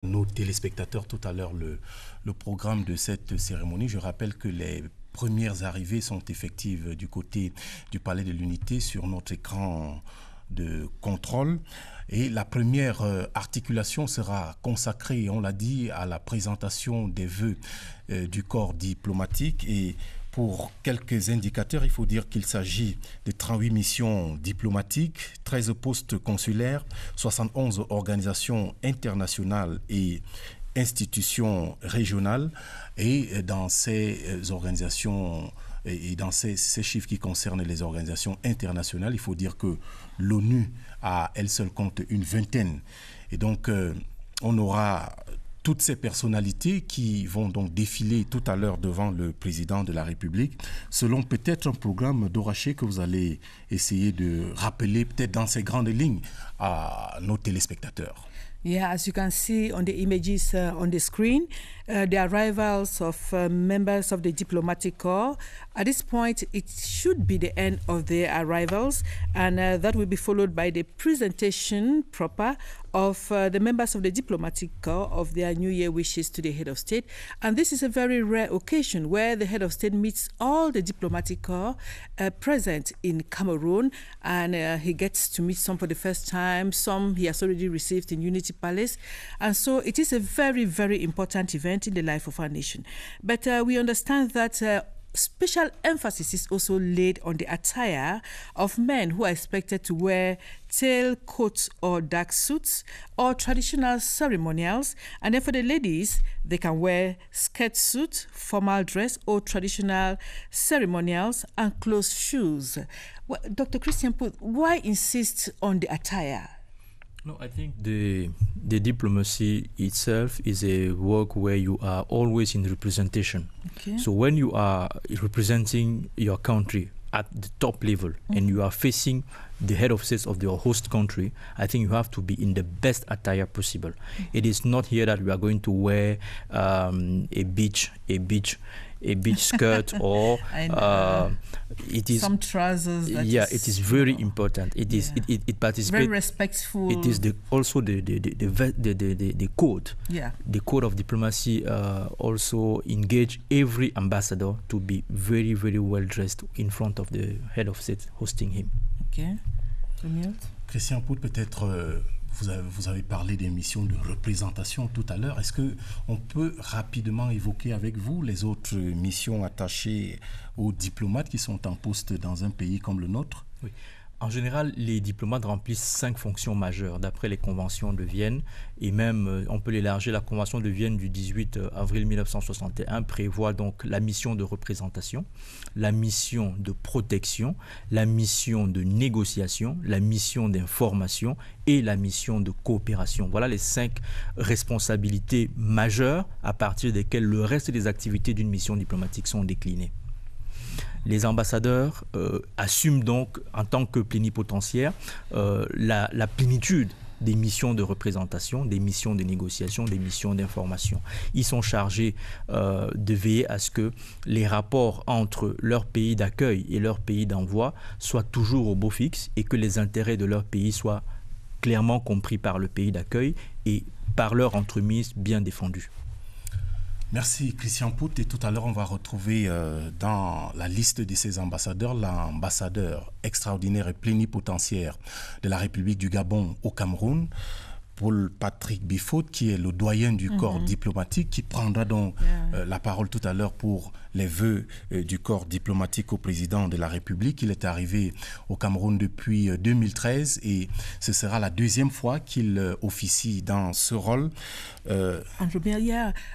Nos téléspectateurs tout à l'heure le programme de cette cérémonie. Je rappelle que les premières arrivées sont effectives du côté du Palais de l'Unité sur notre écran de contrôle. Et la première articulation sera consacrée, on l'a dit, à la présentation des vœux du corps diplomatique. Et pour quelques indicateurs, il faut dire qu'il s'agit de 38 missions diplomatiques, 13 postes consulaires, 71 organisations internationales et institutions régionales. Et dans ces organisations et dans ces chiffres qui concernent les organisations internationales, il faut dire que l'ONU à elle seule compte une vingtaine. Et donc, on aura toutes ces personnalités qui vont donc défiler tout à l'heure devant le président de la République, selon peut-être un programme d'Oraché que vous allez essayer de rappeler peut-être dans ces grandes lignes à nos téléspectateurs. Yeah, as you can see on the images on the screen, the arrivals of members of the diplomatic corps. At this point, it should be the end of their arrivals, and that will be followed by the presentation proper of the members of the diplomatic corps of their New Year wishes to the head of state. And this is a very rare occasion where the head of state meets all the diplomatic corps present in Cameroon, and he gets to meet some for the first time, some he has already received in Unity Palace. And so it is a very, very important event in the life of our nation. But we understand that special emphasis is also laid on the attire of men who are expected to wear tailcoats or dark suits or traditional ceremonials. And then for the ladies, they can wear skirt suit, formal dress, or traditional ceremonials and closed shoes. Well, Dr. Christian Put, why insist on the attire? No, I think the diplomacy itself is a work where you are always in representation. Okay. So when you are representing your country at the top level and you are facing the head of state of your host country, I think you have to be in the best attire possible. It is not here that we are going to wear a beach skirt or it is some trousers. Yeah, it is very important. It is it participates. Very respectful. It is also the code. Yeah. The code of diplomacy also engage every ambassador to be very, very well dressed in front of the head of state hosting him. Okay. Christian Pout, peut-être vous avez parlé des missions de représentation tout à l'heure. Est-ce qu'on peut rapidement évoquer avec vous les autres missions attachées aux diplomates qui sont en poste dans un pays comme le nôtre? Oui. En général, les diplomates remplissent 5 fonctions majeures d'après les conventions de Vienne et même on peut l'élargir. La convention de Vienne du 18 avril 1961 prévoit donc la mission de représentation, la mission de protection, la mission de négociation, la mission d'information et la mission de coopération. Voilà les 5 responsabilités majeures à partir desquelles le reste des activités d'une mission diplomatique sont déclinées. Les ambassadeurs assument donc en tant que plénipotentiaires la plénitude des missions de représentation, des missions de négociation, des missions d'information. Ils sont chargés de veiller à ce que les rapports entre leur pays d'accueil et leur pays d'envoi soient toujours au beau fixe et que les intérêts de leur pays soient clairement compris par le pays d'accueil et par leur entremise bien défendue. Merci Christian Pout, et tout à l'heure on va retrouver dans la liste de ces ambassadeurs l'ambassadeur extraordinaire et plénipotentiaire de la République du Gabon au Cameroun, Paul Patrick Bifaut, qui est le doyen du corps diplomatique, qui prendra donc la parole tout à l'heure pour les vœux du corps diplomatique au président de la République. Il est arrivé au Cameroun depuis 2013 et ce sera la deuxième fois qu'il officie dans ce rôle.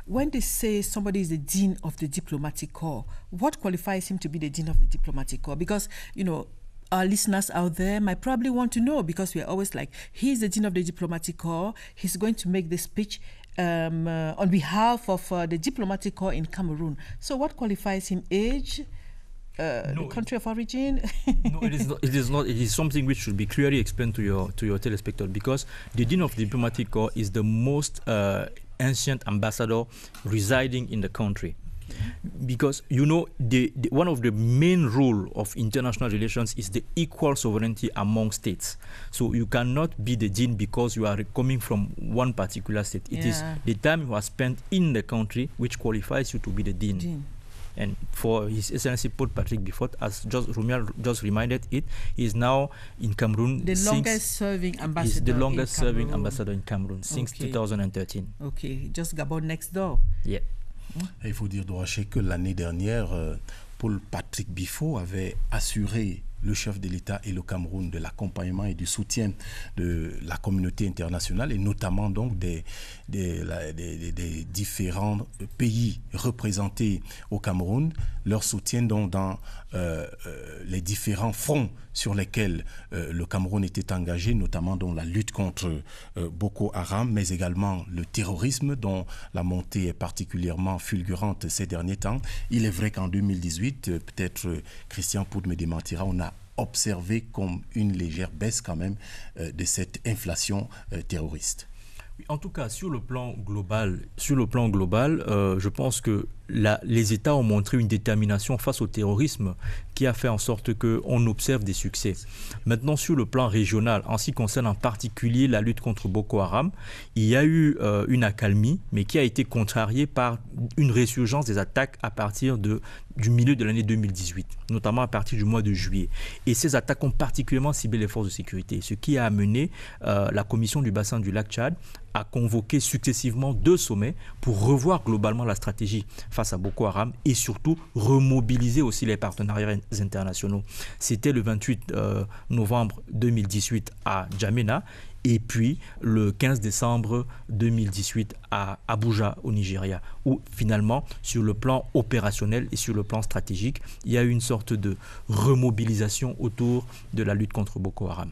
When they say somebody is the dean of the diplomatic corps, what qualifies him to be the dean of the diplomatic corps? Because, you know, our listeners out there might probably want to know, because we're always like, he's the dean of the diplomatic corps, he's going to make the speech on behalf of the diplomatic corps in Cameroon. So what qualifies him? Age? The country of origin? No, it is not. It is not. It is something which should be clearly explained to your telespectator, because the dean of the diplomatic corps is the most ancient ambassador residing in the country. Because, one of the main rule of international relations is the equal sovereignty among states. So you cannot be the dean because you are coming from one particular state. It is the time you have spent in the country which qualifies you to be the dean. And for His Excellency Paul Patrick Biffot, as Romuald just reminded it, he is now in Cameroon. The longest-serving ambassador. He's the longest-serving ambassador in Cameroon since 2013. Okay, just Gabon next door. Yeah. Il faut dire, Doraché, que l'année dernière, Paul Patrick Biffot avait assuré le chef de l'État et le Cameroun de l'accompagnement et du soutien de la communauté internationale et notamment donc des différents pays représentés au Cameroun, leur soutien donc dans les différents fronts sur lesquels le Cameroun était engagé, notamment dans la lutte contre Boko Haram, mais également le terrorisme dont la montée est particulièrement fulgurante ces derniers temps. Il est vrai qu'en 2018, peut-être Christian Poud me démentira, on a observé comme une légère baisse quand même de cette inflation terroriste. En tout cas, sur le plan global, je pense que les États ont montré une détermination face au terrorisme qui a fait en sorte qu'on observe des succès. Maintenant, sur le plan régional, en ce qui concerne en particulier la lutte contre Boko Haram, il y a eu une accalmie, mais qui a été contrariée par une résurgence des attaques à partir du milieu de l'année 2018, notamment à partir du mois de juillet. Et ces attaques ont particulièrement ciblé les forces de sécurité, ce qui a amené la commission du bassin du lac Tchad à convoquer successivement 2 sommets pour revoir globalement la stratégie face à Boko Haram et surtout remobiliser aussi les partenariats internationaux. C'était le 28 novembre 2018 à Djamena et puis le 15 décembre 2018 à Abuja au Nigeria, où finalement sur le plan opérationnel et sur le plan stratégique, il y a eu une sorte de remobilisation autour de la lutte contre Boko Haram.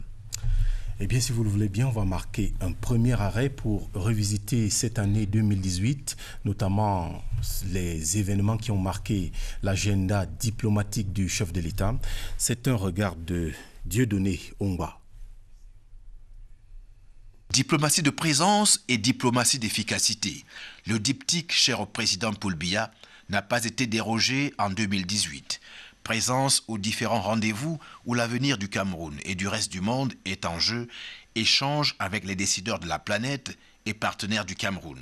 Eh bien, si vous le voulez bien, on va marquer un premier arrêt pour revisiter cette année 2018, notamment les événements qui ont marqué l'agenda diplomatique du chef de l'État. C'est un regard de Dieudonné Ongba. Diplomatie de présence et diplomatie d'efficacité. Le diptyque cher au président Paul Biya n'a pas été dérogé en 2018. Présence aux différents rendez-vous où l'avenir du Cameroun et du reste du monde est en jeu, échange avec les décideurs de la planète et partenaires du Cameroun.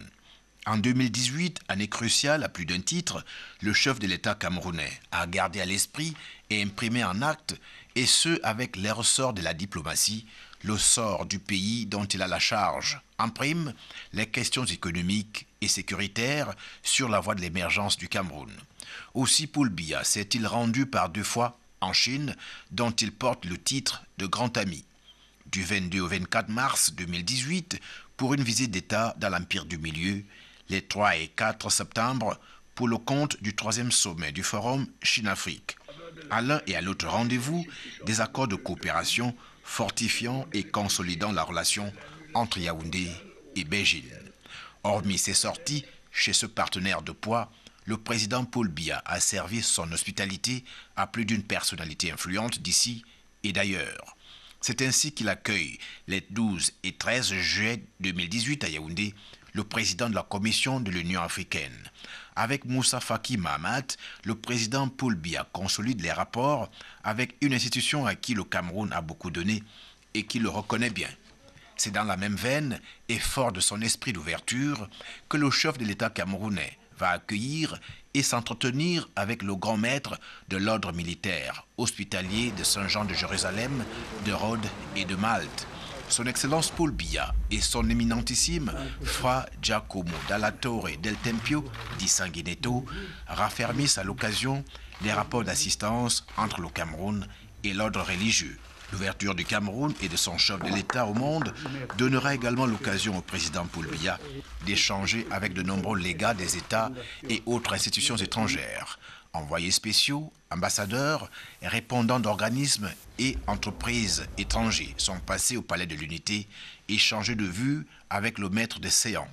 En 2018, année cruciale à plus d'un titre, le chef de l'État camerounais a gardé à l'esprit et imprimé en acte, et ce avec les ressorts de la diplomatie, le sort du pays dont il a la charge. En prime, les questions économiques et sécuritaires sur la voie de l'émergence du Cameroun. Aussi Paul Biya s'est-il rendu par 2 fois en Chine, dont il porte le titre de grand ami. Du 22 au 24 mars 2018, pour une visite d'État dans l'Empire du Milieu, les 3 et 4 septembre, pour le compte du 3e sommet du Forum Chine-Afrique. À l'un et à l'autre rendez-vous, des accords de coopération fortifiant et consolidant la relation entre Yaoundé et Beijing. Hormis ses sorties chez ce partenaire de poids, le président Paul Biya a servi son hospitalité à plus d'une personnalité influente d'ici et d'ailleurs. C'est ainsi qu'il accueille les 12 et 13 juillet 2018 à Yaoundé le président de la Commission de l'Union africaine. Avec Moussa Faki Mahamat, le président Paul Biya consolide les rapports avec une institution à qui le Cameroun a beaucoup donné et qui le reconnaît bien. C'est dans la même veine et fort de son esprit d'ouverture que le chef de l'État camerounais va accueillir et s'entretenir avec le grand maître de l'ordre militaire hospitalier de Saint-Jean de Jérusalem, de Rhodes et de Malte. Son Excellence Paul Biya et son éminentissime Fra Giacomo Dalla Torre del Tempio di Sanguinetto raffermissent à l'occasion les rapports d'assistance entre le Cameroun et l'ordre religieux. L'ouverture du Cameroun et de son chef de l'État au monde donnera également l'occasion au président Paul Biya d'échanger avec de nombreux légats des États et autres institutions étrangères, envoyés spéciaux, ambassadeurs, répondants d'organismes et entreprises étrangers sont passés au Palais de l'Unité, échangés de vues avec le maître des séants.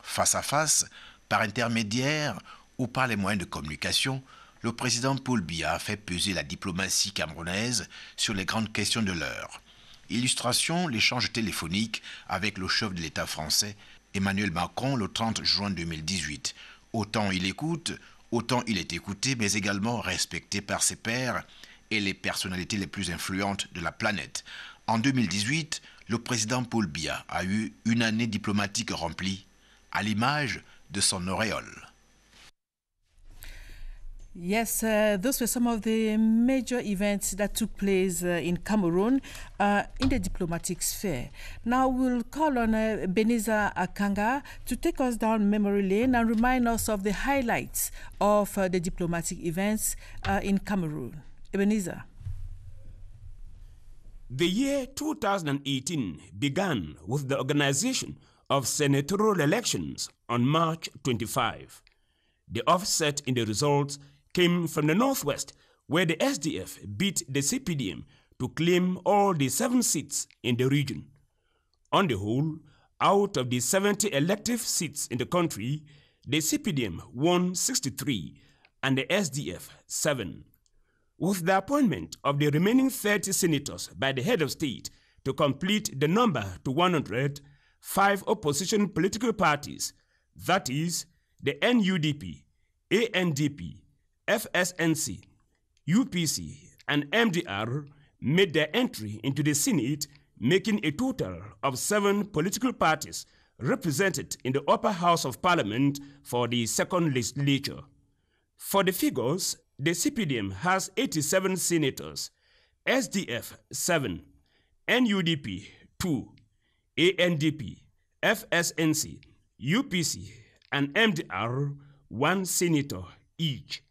Face à face, par intermédiaire ou par les moyens de communication, le président Paul Biya a fait peser la diplomatie camerounaise sur les grandes questions de l'heure. Illustration, l'échange téléphonique avec le chef de l'État français, Emmanuel Macron, le 30 juin 2018. Autant il écoute, Autant il est écouté, mais également respecté par ses pairs et les personnalités les plus influentes de la planète. En 2018, le président Paul Biya a eu une année diplomatique remplie, à l'image de son auréole. Yes, those were some of the major events that took place in Cameroon in the diplomatic sphere. Now we'll call on Ebenezer Akanga to take us down memory lane and remind us of the highlights of the diplomatic events in Cameroon. Ebenezer. The year 2018 began with the organization of senatorial elections on March 25. The offset in the results came from the Northwest, where the SDF beat the CPDM to claim all the 7 seats in the region. On the whole, out of the 70 elective seats in the country, the CPDM won 63 and the SDF 7. With the appointment of the remaining 30 senators by the head of state to complete the number to 100, 5 opposition political parties, that is, the NUDP, ANDP, FSNC, UPC, and MDR, made their entry into the Senate, making a total of 7 political parties represented in the upper house of parliament for the second legislature. For the figures, the CPDM has 87 senators, SDF 7, NUDP 2, ANDP, FSNC, UPC, and MDR 1 senator each.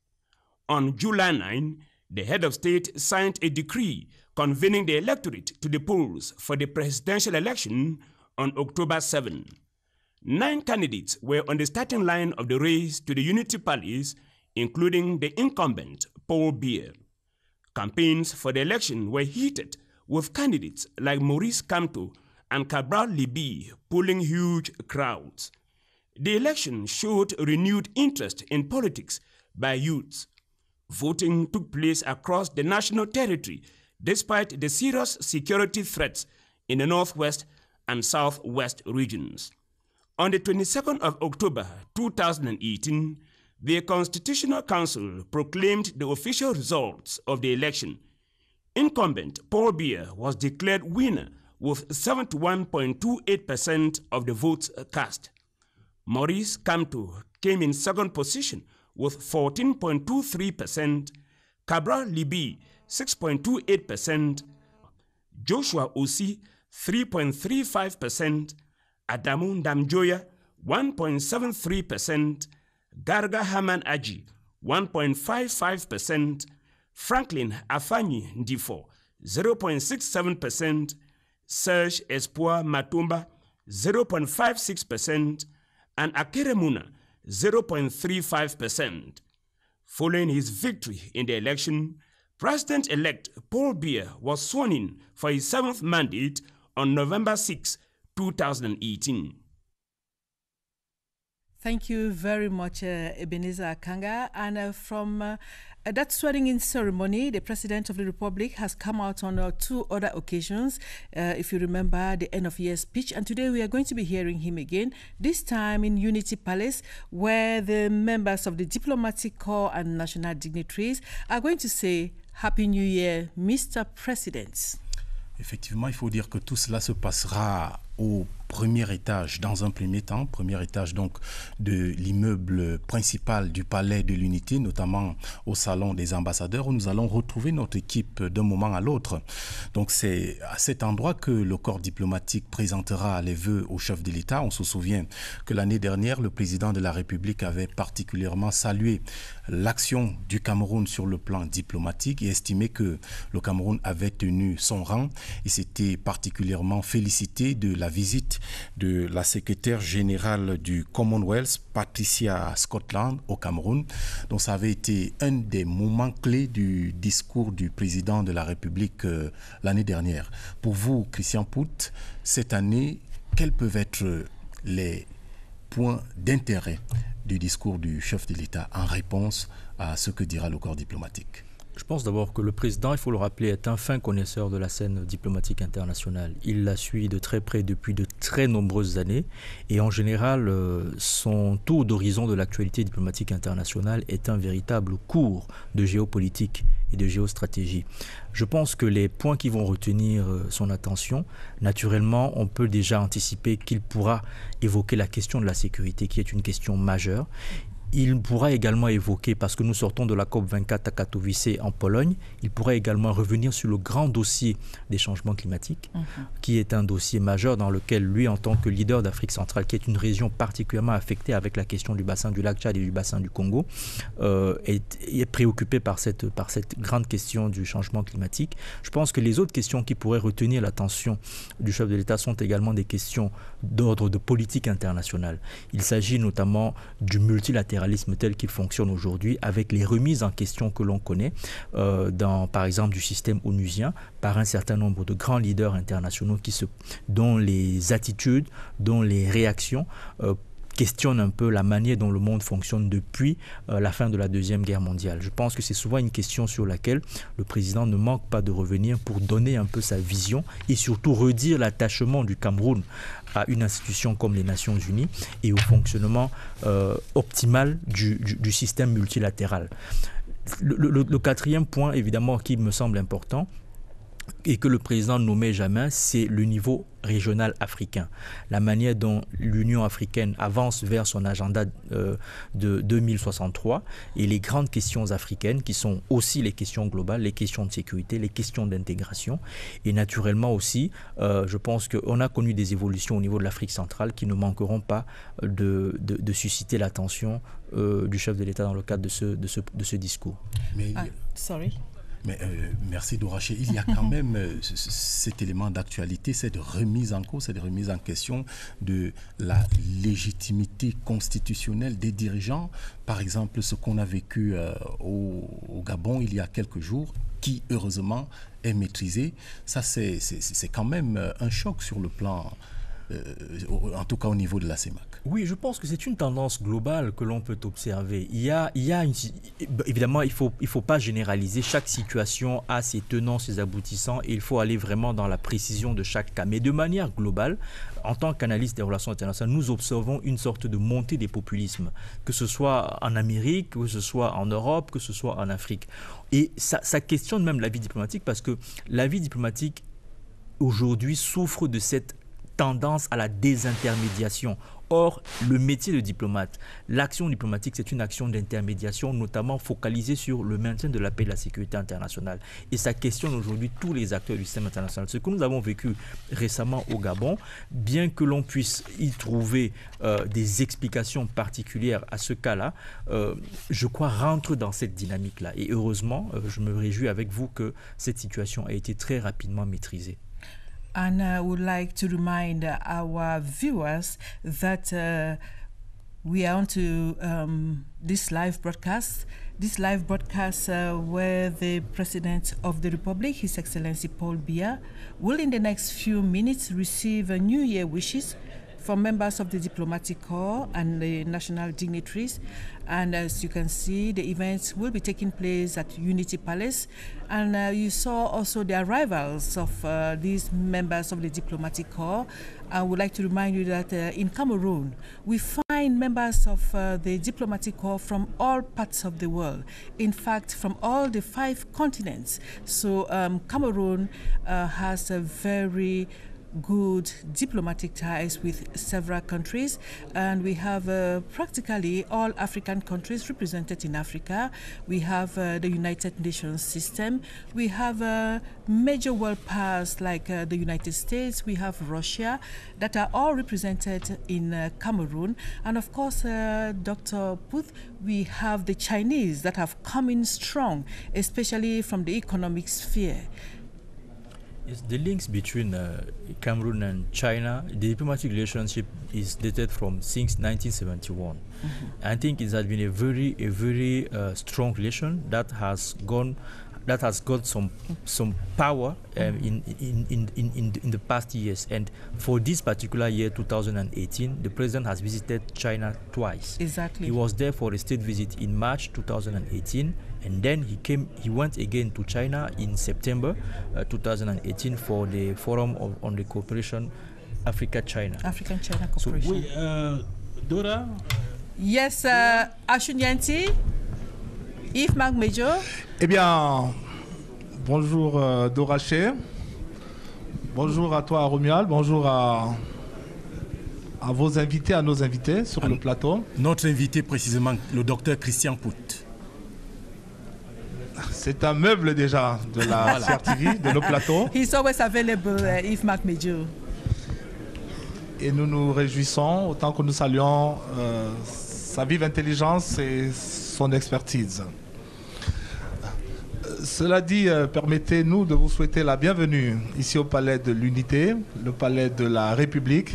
On July 9, the head of state signed a decree convening the electorate to the polls for the presidential election on October 7. 9 candidates were on the starting line of the race to the Unity Palace, including the incumbent Paul Biya. Campaigns for the election were heated, with candidates like Maurice Kamto and Cabral Libi pulling huge crowds. The election showed renewed interest in politics by youths. Voting took place across the national territory despite the serious security threats in the northwest and southwest regions. On the 22nd of October 2018, the Constitutional Council proclaimed the official results of the election. Incumbent Paul Biya was declared winner with 71.28% of the votes cast. Maurice Kamto came in second position with 14.23%, Cabral Libi 6.28%, Joshua Osi 3.35%, Adamu Ndamjoya 1.73%, Garga Haman Aji 1.55%, Franklin Afanyi Ndifo 0.67%, Serge Espoir Matumba 0.56%, and Akere Muna 0.35%. Following his victory in the election, President-elect Paul Biya was sworn in for his 7th mandate on November 6, 2018. Thank you very much, Ebenezer Akanga. And from that swearing-in ceremony, the President of the Republic has come out on 2 other occasions, if you remember the end-of-year speech. And today we are going to be hearing him again, this time in Unity Palace, where the members of the diplomatic corps and national dignitaries are going to say, Happy New Year, Mr. President. Effectivement, il faut dire que tout cela se passera au premier étage, dans un premier temps, premier étage donc de l'immeuble principal du Palais de l'Unité, notamment au Salon des Ambassadeurs, où nous allons retrouver notre équipe d'un moment à l'autre. Donc c'est à cet endroit que le corps diplomatique présentera les vœux au chef de l'État. On se souvient que l'année dernière, le président de la République avait particulièrement salué l'action du Cameroun sur le plan diplomatique et estimé que le Cameroun avait tenu son rang. Il s'était particulièrement félicité de la visite de la secrétaire générale du Commonwealth, Patricia Scotland, au Cameroun. Donc ça avait été un des moments clés du discours du président de la République l'année dernière. Pour vous, Christian Pout, cette année, quels peuvent être les points d'intérêt du discours du chef de l'État en réponse à ce que dira le corps diplomatique? Je pense d'abord que le président, il faut le rappeler, est un fin connaisseur de la scène diplomatique internationale. Il la suit de très près depuis de très nombreuses années et en général, son tour d'horizon de l'actualité diplomatique internationale est un véritable cours de géopolitique et de géostratégie. Je pense que les points qui vont retenir son attention, naturellement, on peut déjà anticiper qu'il pourra évoquer la question de la sécurité, qui est une question majeure. Il pourra également évoquer, parce que nous sortons de la COP24 à Katowice en Pologne, il pourra également revenir sur le grand dossier des changements climatiques, qui est un dossier majeur dans lequel lui, en tant que leader d'Afrique centrale, qui est une région particulièrement affectée avec la question du bassin du lac Tchad et du bassin du Congo, est préoccupé par cette grande question du changement climatique. Je pense que les autres questions qui pourraient retenir l'attention du chef de l'État sont également des questions d'ordre de politique internationale. Il s'agit notamment du multilatéralisme tel qu'il fonctionne aujourd'hui, avec les remises en question que l'on connaît, par exemple du système onusien, par un certain nombre de grands leaders internationaux dont les attitudes, dont les réactions questionne un peu la manière dont le monde fonctionne depuis la fin de la Deuxième Guerre mondiale. Je pense que c'est souvent une question sur laquelle le président ne manque pas de revenir pour donner un peu sa vision et surtout redire l'attachement du Cameroun à une institution comme les Nations Unies et au fonctionnement optimal du système multilatéral. Le quatrième point, évidemment, qui me semble important, et que le président n'omet jamais, c'est le niveau régional africain. La manière dont l'Union africaine avance vers son agenda de 2063 et les grandes questions africaines qui sont aussi les questions globales, les questions de sécurité, les questions d'intégration. Et naturellement aussi, je pense qu'on a connu des évolutions au niveau de l'Afrique centrale qui ne manqueront pas de susciter l'attention du chef de l'État dans le cadre de ce discours. Mais merci Doraché. Il y a quand même cet élément d'actualité, cette remise en cause, cette remise en question de la légitimité constitutionnelle des dirigeants. Par exemple, ce qu'on a vécu au Gabon il y a quelques jours, qui heureusement est maîtrisé. Ça, c'est quand même un choc sur le plan, en tout cas au niveau de la CEMAC. Oui, je pense que c'est une tendance globale que l'on peut observer. Évidemment, il faut pas généraliser. Chaque situation a ses tenants, ses aboutissants et il faut aller vraiment dans la précision de chaque cas. Mais de manière globale, en tant qu'analyste des relations internationales, nous observons une sorte de montée des populismes, que ce soit en Amérique, que ce soit en Europe, que ce soit en Afrique. Et ça questionne même la vie diplomatique parce que la vie diplomatique aujourd'hui souffre de cette tendance à la désintermédiation. Or, le métier de diplomate, l'action diplomatique, c'est une action d'intermédiation, notamment focalisée sur le maintien de la paix et de la sécurité internationale. Et ça questionne aujourd'hui tous les acteurs du système international. Ce que nous avons vécu récemment au Gabon, bien que l'on puisse y trouver des explications particulières à ce cas-là, je crois rentre dans cette dynamique-là. Et heureusement, je me réjouis avec vous que cette situation a été très rapidement maîtrisée. And I would like to remind our viewers that we are on to this live broadcast. This live broadcast where the President of the Republic, His Excellency Paul Biya, will in the next few minutes receive New Year wishes from members of the diplomatic corps and the national dignitaries. And as you can see, the events will be taking place at Unity Palace. And you saw also the arrivals of these members of the diplomatic corps. I would like to remind you that in Cameroon, we find members of the diplomatic corps from all parts of the world. In fact, from all the 5 continents. So Cameroon has a very good diplomatic ties with several countries, and we have practically all African countries represented in Africa. We have the United Nations system. We have major world powers like the United States. We have Russia that are all represented in Cameroon. And of course, Dr. Puth, we have the Chinese that have come in strong, especially from the economic sphere. Yes, the links between Cameroon and China, the diplomatic relationship is dated from since 1971. I think it has been a very strong relation that has gone that has got some power in the past years. And for this particular year, 2018, the president has visited China twice. Exactly. He was there for a state visit in March 2018, and then he went again to China in September 2018 for the Forum on the Cooperation Africa-China. African-China Cooperation. Oui, Dora. Yes, Ashu Nyanti, Yves Marc Major. Eh bien, bonjour Dora Cher. Bonjour à toi Romuald. Bonjour à vos invités, à nos invités sur le plateau. Notre invité précisément, le docteur Christian Pout. C'est un meuble déjà de la CRTV, de nos plateaux. He's always available, Yves Marc Major. Et nous nous réjouissons autant que nous saluons sa vive intelligence et son expertise. Cela dit, permettez-nous de vous souhaiter la bienvenue ici au Palais de l'Unité, le Palais de la République,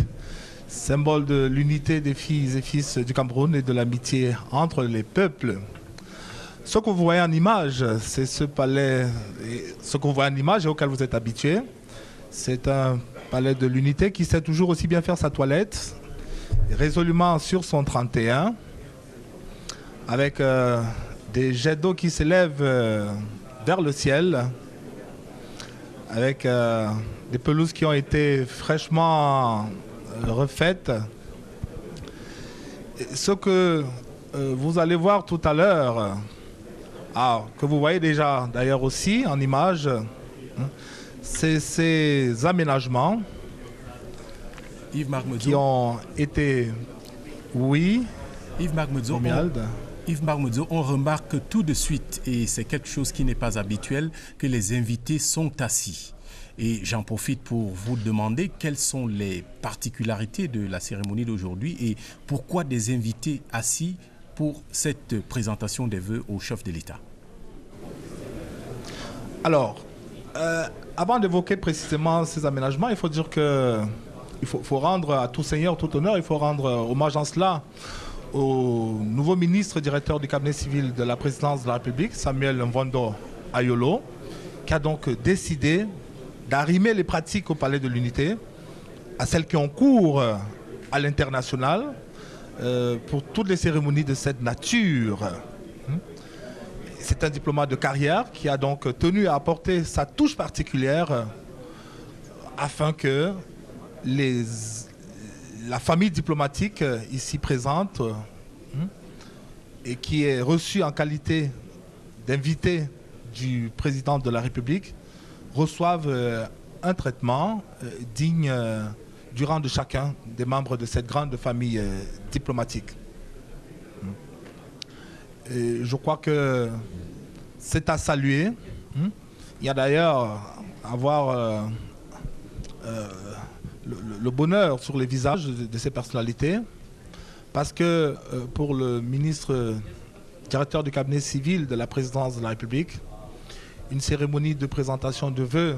symbole de l'unité des filles et fils du Cameroun et de l'amitié entre les peuples. Ce que vous voyez en image, c'est ce palais, ce que vous voyez en image et auquel vous êtes habitués. C'est un palais de l'unité qui sait toujours aussi bien faire sa toilette, résolument sur son 31, avec des jets d'eau qui s'élèvent vers le ciel, avec des pelouses qui ont été fraîchement refaites. Et ce que vous allez voir tout à l'heure, que vous voyez déjà d'ailleurs aussi en image, c'est ces aménagements qui ont été, oui, Yves Marc Major, on remarque tout de suite, et c'est quelque chose qui n'est pas habituel, que les invités sont assis. Et j'en profite pour vous demander quelles sont les particularités de la cérémonie d'aujourd'hui et pourquoi des invités assis pour cette présentation des vœux au chef de l'État. Alors, avant d'évoquer précisément ces aménagements, il faut dire que il faut rendre à tout seigneur, tout honneur, il faut rendre hommage en cela au nouveau ministre directeur du cabinet civil de la présidence de la République, Samuel Mvondo Ayolo, qui a donc décidé d'arrimer les pratiques au Palais de l'Unité à celles qui ont cours à l'international pour toutes les cérémonies de cette nature. C'est un diplomate de carrière qui a donc tenu à apporter sa touche particulière afin que la famille diplomatique ici présente et qui est reçue en qualité d'invité du président de la République reçoivent un traitement digne du rang de chacun des membres de cette grande famille diplomatique. Et je crois que c'est à saluer. Il y a d'ailleurs à voir le bonheur sur les visages de ces personnalités, parce que pour le ministre directeur du cabinet civil de la présidence de la République, une cérémonie de présentation de vœux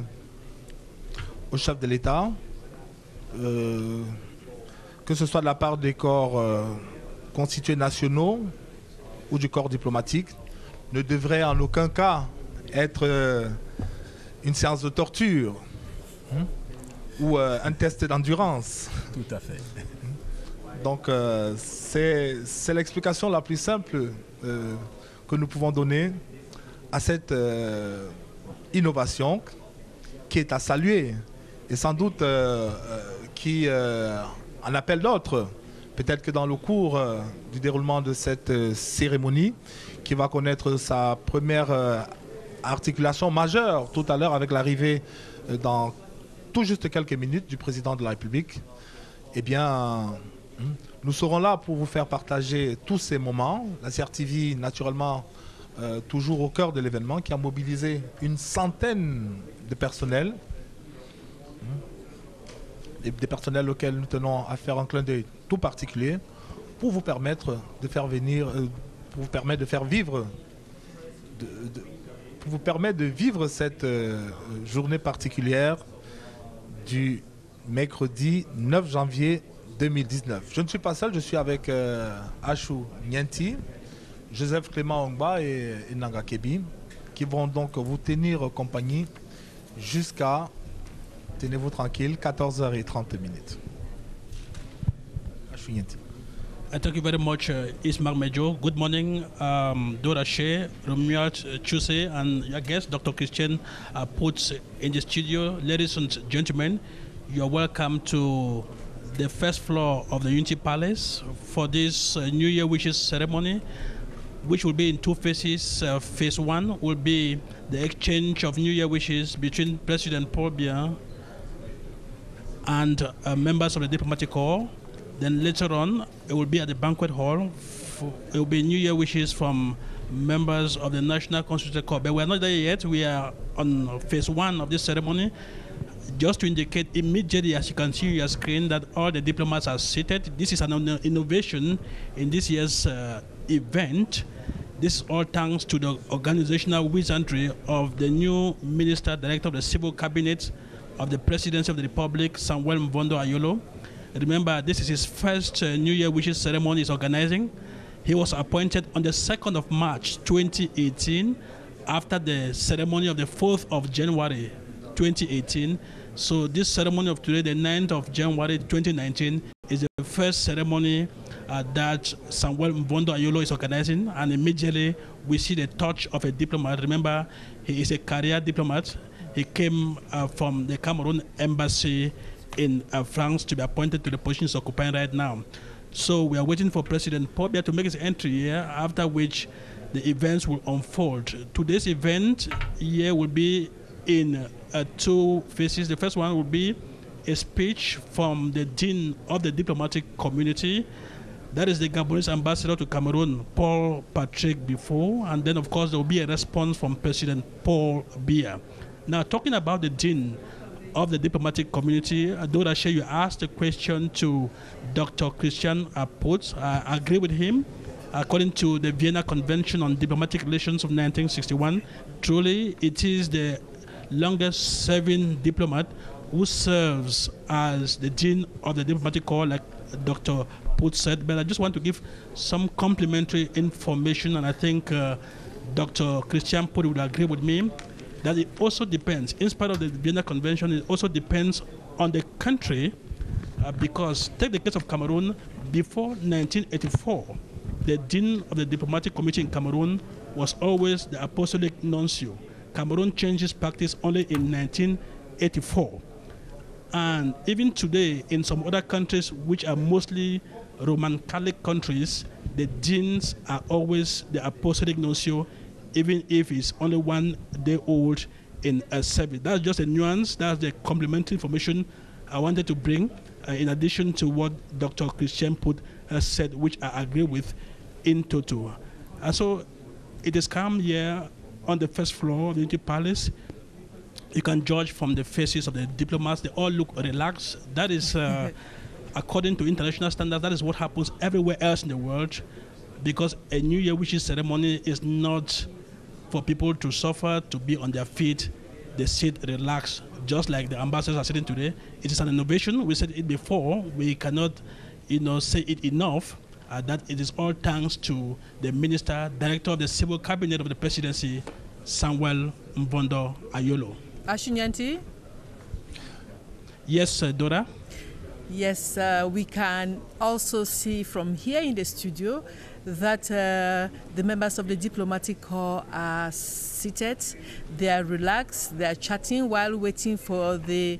au chef de l'État, que ce soit de la part des corps constitués nationaux ou du corps diplomatique, ne devrait en aucun cas être une séance de torture ou un test d'endurance. Tout à fait. Donc c'est l'explication la plus simple que nous pouvons donner à cette innovation qui est à saluer et sans doute qui en appelle d'autres. Peut-être que dans le cours du déroulement de cette cérémonie, qui va connaître sa première articulation majeure tout à l'heure avec l'arrivée dans tout juste quelques minutes du président de la République, eh bien, nous serons là pour vous faire partager tous ces moments. La CRTV, naturellement, toujours au cœur de l'événement, qui a mobilisé une centaine de personnels, et des personnels auxquels nous tenons à faire un clin d'œil tout particulier, pour vous permettre de faire venir, pour vous permettre de faire vivre, pour vous permettre de vivre cette journée particulière du mercredi 9 janvier 2019. Je ne suis pas seul, je suis avec Ashu Nyanti, Joseph Clément Ongba et Nanga Kebi. qui vont donc vous tenir compagnie jusqu'à, tenez-vous tranquille, 14h30. Thank you very much, Ismail Mejo. Good morning, Dora Shea, Romuald Chuse, and your guest, Dr. Christian Putz, in the studio. Ladies and gentlemen, you are welcome to the first floor of the Unity Palace for this New Year Wishes ceremony, which will be in two phases. Phase one will be the exchange of New Year wishes between President Paul Biya and members of the diplomatic corps. Then later on, it will be at the banquet hall. It will be New Year wishes from members of the National Constitutional Corps. But we are not there yet. We are on phase one of this ceremony. Just to indicate immediately, as you can see on your screen, that all the diplomats are seated. This is an innovation in this year's event. This is all thanks to the organizational wizardry of the new Minister Director of the Civil Cabinet of the Presidency of the Republic, Samuel Mvondo Ayolo. Remember, this is his first New Year Wishes ceremony he's organizing. He was appointed on the 2nd of March 2018 after the ceremony of the 4th of January 2018. So this ceremony of today, the 9th of January 2019, is the first ceremony that Samuel Mvondo Ayolo is organizing, and immediately we see the touch of a diplomat. Remember, he is a career diplomat. He came from the Cameroon embassy in France to be appointed to the position he's occupying right now. So we are waiting for President Paul Biya to make his entry here, after which the events will unfold. Today's event here will be in two phases. The first one will be a speech from the Dean of the Diplomatic Community. That is the Gabonese ambassador to Cameroon, Paul Patrick Bifo. And then, of course, there will be a response from President Paul Biya. Now, talking about the Dean of the diplomatic community, Dora Shea, you asked a question to Dr. Christian Putz. I agree with him. According to the Vienna Convention on Diplomatic Relations of 1961, truly it is the longest serving diplomat who serves as the Dean of the Diplomatic Corps, like Dr. Putz said. But I just want to give some complementary information, and I think Dr. Christian Putz would agree with me that it also depends, in spite of the Vienna Convention, it also depends on the country, because take the case of Cameroon. Before 1984, the Dean of the Diplomatic Committee in Cameroon was always the Apostolic Nuncio. Cameroon changed its practice only in 1984. And even today, in some other countries, which are mostly Roman Catholic countries, the deans are always the Apostolic Nuncio, even if it's only 1 day old in a service. That's just a nuance. That's the complementary information I wanted to bring, in addition to what Dr. Christian Putz has said, which I agree with in toto. So it is calm here on the first floor of the Unity Palace. You can judge from the faces of the diplomats. They all look relaxed. That is, according to international standards, that is what happens everywhere else in the world, because a New Year Wishes ceremony is not for people to suffer, to be on their feet. They sit relaxed, just like the ambassadors are sitting today. It is an innovation. We said it before. We cannot, say it enough. That it is all thanks to the Minister, Director of the Civil Cabinet of the Presidency, Samuel Mvondo Ayolo. Ashunyanti? Yes, Dora? Yes, we can also see from here in the studio that the members of the diplomatic corps are seated, they are relaxed, they are chatting while waiting for the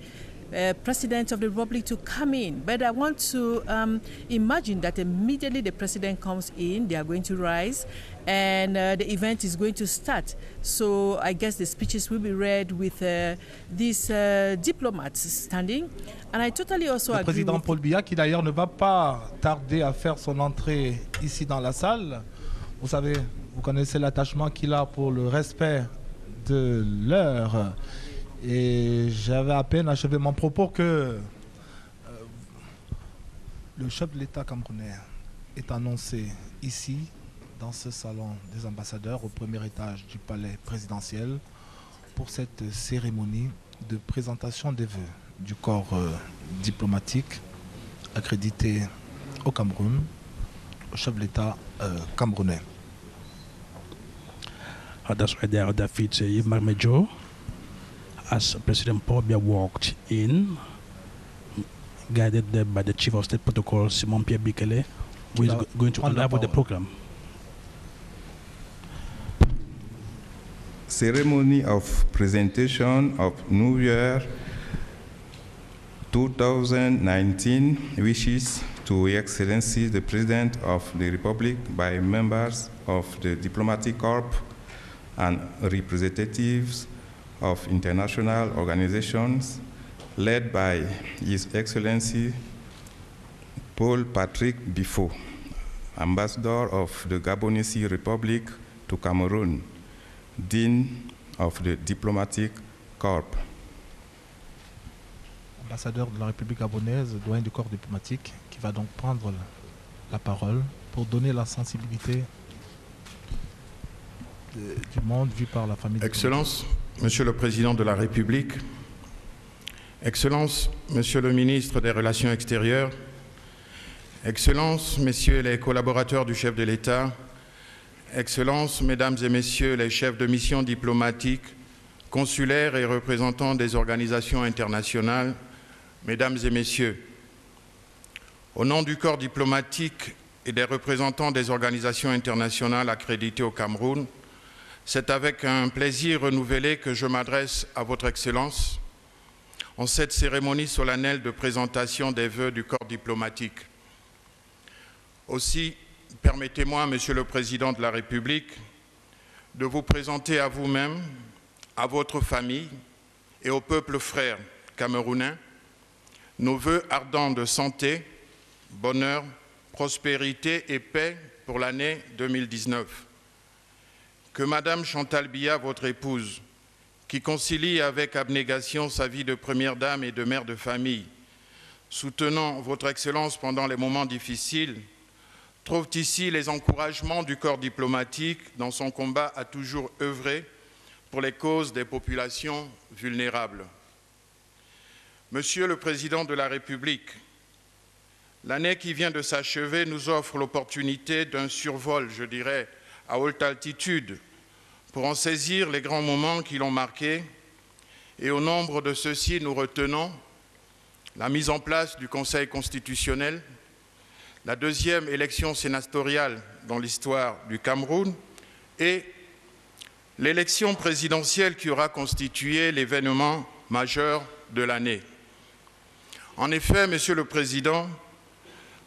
President of the Republic to come in. But I want to imagine that immediately the President comes in, they are going to rise, and the event is going to start. So I guess the speeches will be read with these diplomats standing. And I totally also agree with... Le président Paul Biya, qui d'ailleurs ne va pas tarder à faire son entrée ici dans la salle. Vous savez, vous connaissez l'attachement qu'il a pour le respect de l'heure. Et j'avais à peine achevé mon propos que le chef de l'État camerounais est annoncé ici, dans ce salon des ambassadeurs, au premier étage du palais présidentiel, pour cette cérémonie de présentation des vœux du corps diplomatique accrédité au Cameroun, au chef de l'État camerounais. That's why there are other feats. Yves Marmejo, as President Paul Biya walked in, guided by the Chief of State Protocol, Simon Pierre Bikele, who is going to unravel the program. Ceremony of presentation of New Year 2019 wishes to Your Excellency the President of the Republic by members of the Diplomatic Corps and representatives of international organizations led by His Excellency Paul Patrick Bifo, Ambassador of the Gabonese Republic to Cameroon, Dean of the Diplomatic Corps. Ambassadeur de la République gabonaise, doyen du corps diplomatique, qui va donc prendre la parole pour donner la sensibilité du monde vu par la famille. Excellence, Monsieur le Président de la République, Excellence, Monsieur le Ministre des Relations extérieures, Excellence, Messieurs les collaborateurs du chef de l'État, Excellences, Mesdames et Messieurs les chefs de mission diplomatiques, consulaires et représentants des organisations internationales, Mesdames et Messieurs, au nom du corps diplomatique et des représentants des organisations internationales accréditées au Cameroun, c'est avec un plaisir renouvelé que je m'adresse à Votre Excellence en cette cérémonie solennelle de présentation des vœux du corps diplomatique. Aussi, permettez-moi, Monsieur le Président de la République, de vous présenter à vous-même, à votre famille et au peuple frère camerounais nos vœux ardents de santé, bonheur, prospérité et paix pour l'année 2019. Que Madame Chantal Biya, votre épouse, qui concilie avec abnégation sa vie de première dame et de mère de famille, soutenant votre Excellence pendant les moments difficiles, trouve ici les encouragements du corps diplomatique dans son combat à toujours œuvrer pour les causes des populations vulnérables. Monsieur le Président de la République, l'année qui vient de s'achever nous offre l'opportunité d'un survol, je dirais, à haute altitude, pour en saisir les grands moments qui l'ont marqué, et au nombre de ceux-ci, nous retenons la mise en place du Conseil constitutionnel, la deuxième élection sénatoriale dans l'histoire du Cameroun et l'élection présidentielle qui aura constitué l'événement majeur de l'année. En effet, Monsieur le Président,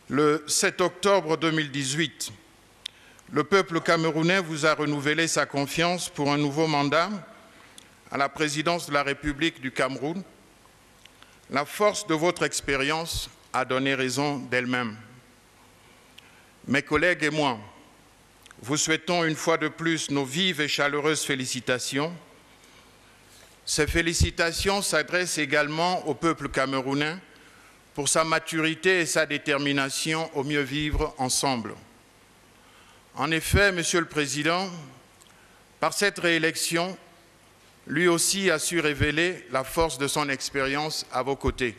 le 7 octobre 2018, le peuple camerounais vous a renouvelé sa confiance pour un nouveau mandat à la présidence de la République du Cameroun. La force de votre expérience a donné raison d'elle-même. Mes collègues et moi, vous souhaitons une fois de plus nos vives et chaleureuses félicitations. Ces félicitations s'adressent également au peuple camerounais pour sa maturité et sa détermination au mieux vivre ensemble. En effet, Monsieur le Président, par cette réélection, lui aussi a su révéler la force de son expérience à vos côtés.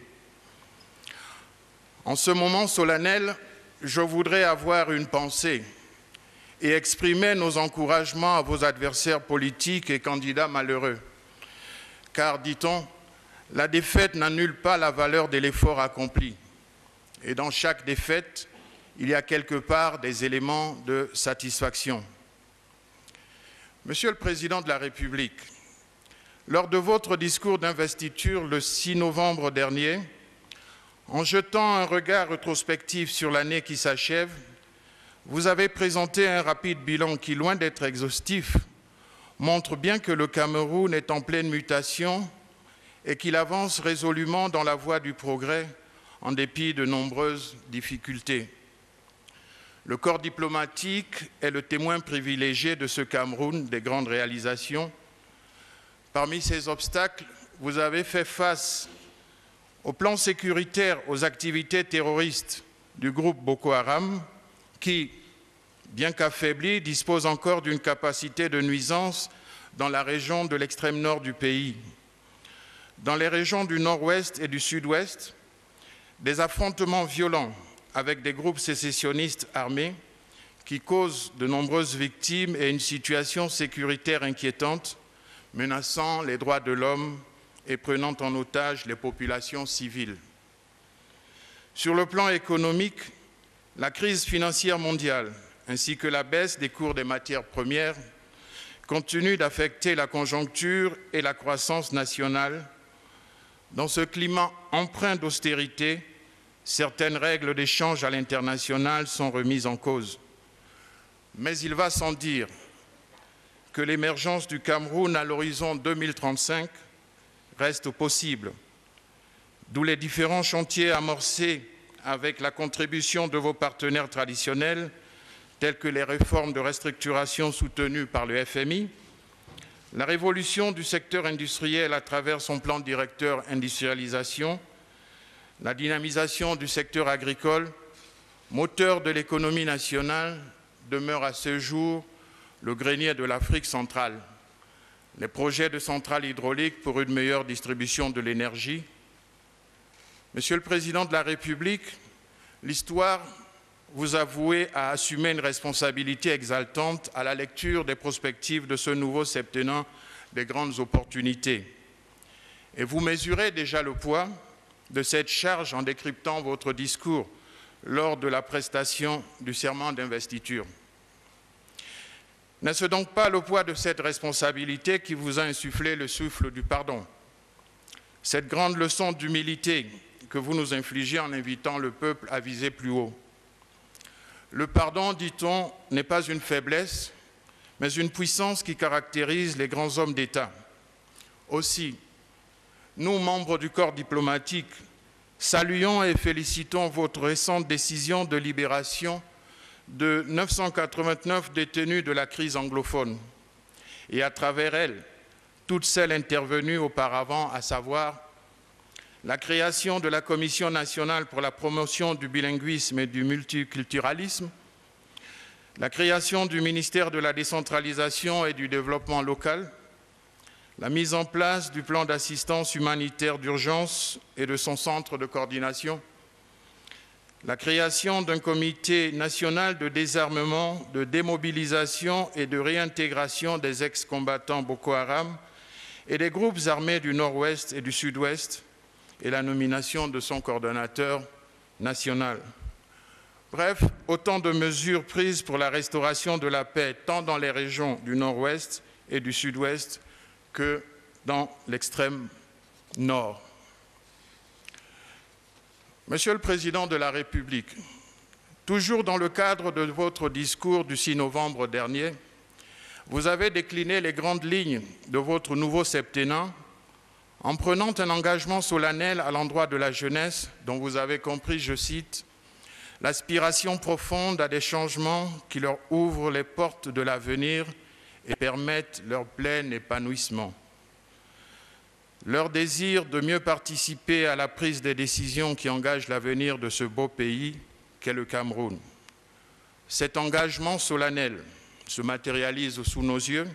En ce moment solennel, je voudrais avoir une pensée et exprimer nos encouragements à vos adversaires politiques et candidats malheureux. Car, dit-on, la défaite n'annule pas la valeur de l'effort accompli. Et dans chaque défaite, il y a quelque part des éléments de satisfaction. Monsieur le Président de la République, lors de votre discours d'investiture le 6 novembre dernier, en jetant un regard rétrospectif sur l'année qui s'achève, vous avez présenté un rapide bilan qui, loin d'être exhaustif, montre bien que le Cameroun est en pleine mutation et qu'il avance résolument dans la voie du progrès en dépit de nombreuses difficultés. Le corps diplomatique est le témoin privilégié de ce Cameroun des grandes réalisations. Parmi ces obstacles, vous avez fait face au plan sécuritaire aux activités terroristes du groupe Boko Haram qui, bien qu'affaibli, dispose encore d'une capacité de nuisance dans la région de l'extrême nord du pays. Dans les régions du nord-ouest et du sud-ouest, des affrontements violents avec des groupes sécessionnistes armés qui cause de nombreuses victimes et une situation sécuritaire inquiétante, menaçant les droits de l'homme et prenant en otage les populations civiles. Sur le plan économique, la crise financière mondiale ainsi que la baisse des cours des matières premières continuent d'affecter la conjoncture et la croissance nationale. Dans ce climat empreint d'austérité, certaines règles d'échange à l'international sont remises en cause. Mais il va sans dire que l'émergence du Cameroun à l'horizon 2035 reste possible, d'où les différents chantiers amorcés avec la contribution de vos partenaires traditionnels, tels que les réformes de restructuration soutenues par le FMI, la révolution du secteur industriel à travers son plan directeur industrialisation, la dynamisation du secteur agricole, moteur de l'économie nationale, demeure à ce jour le grenier de l'Afrique centrale. Les projets de centrales hydrauliques pour une meilleure distribution de l'énergie. Monsieur le Président de la République, l'histoire vous a voué à assumer une responsabilité exaltante à la lecture des prospectives de ce nouveau septennat des grandes opportunités. Et vous mesurez déjà le poids de cette charge en décryptant votre discours lors de la prestation du serment d'investiture. N'est-ce donc pas le poids de cette responsabilité qui vous a insufflé le souffle du pardon? Cette grande leçon d'humilité que vous nous infligez en invitant le peuple à viser plus haut. Le pardon, dit-on, n'est pas une faiblesse, mais une puissance qui caractérise les grands hommes d'État. Aussi, nous, membres du corps diplomatique, saluons et félicitons votre récente décision de libération de 989 détenus de la crise anglophone et à travers elle, toutes celles intervenues auparavant, à savoir la création de la Commission nationale pour la promotion du bilinguisme et du multiculturalisme, la création du ministère de la décentralisation et du développement local, la mise en place du plan d'assistance humanitaire d'urgence et de son centre de coordination, la création d'un comité national de désarmement, de démobilisation et de réintégration des ex-combattants Boko Haram et des groupes armés du Nord-Ouest et du Sud-Ouest, et la nomination de son coordonnateur national. Bref, autant de mesures prises pour la restauration de la paix, tant dans les régions du Nord-Ouest et du Sud-Ouest que dans l'extrême Nord. Monsieur le Président de la République, toujours dans le cadre de votre discours du 6 novembre dernier, vous avez décliné les grandes lignes de votre nouveau septennat en prenant un engagement solennel à l'endroit de la jeunesse dont vous avez compris, je cite, « l'aspiration profonde à des changements qui leur ouvrent les portes de l'avenir et permettent leur plein épanouissement. Leur désir de mieux participer à la prise des décisions qui engagent l'avenir de ce beau pays qu'est le Cameroun. Cet engagement solennel se matérialise sous nos yeux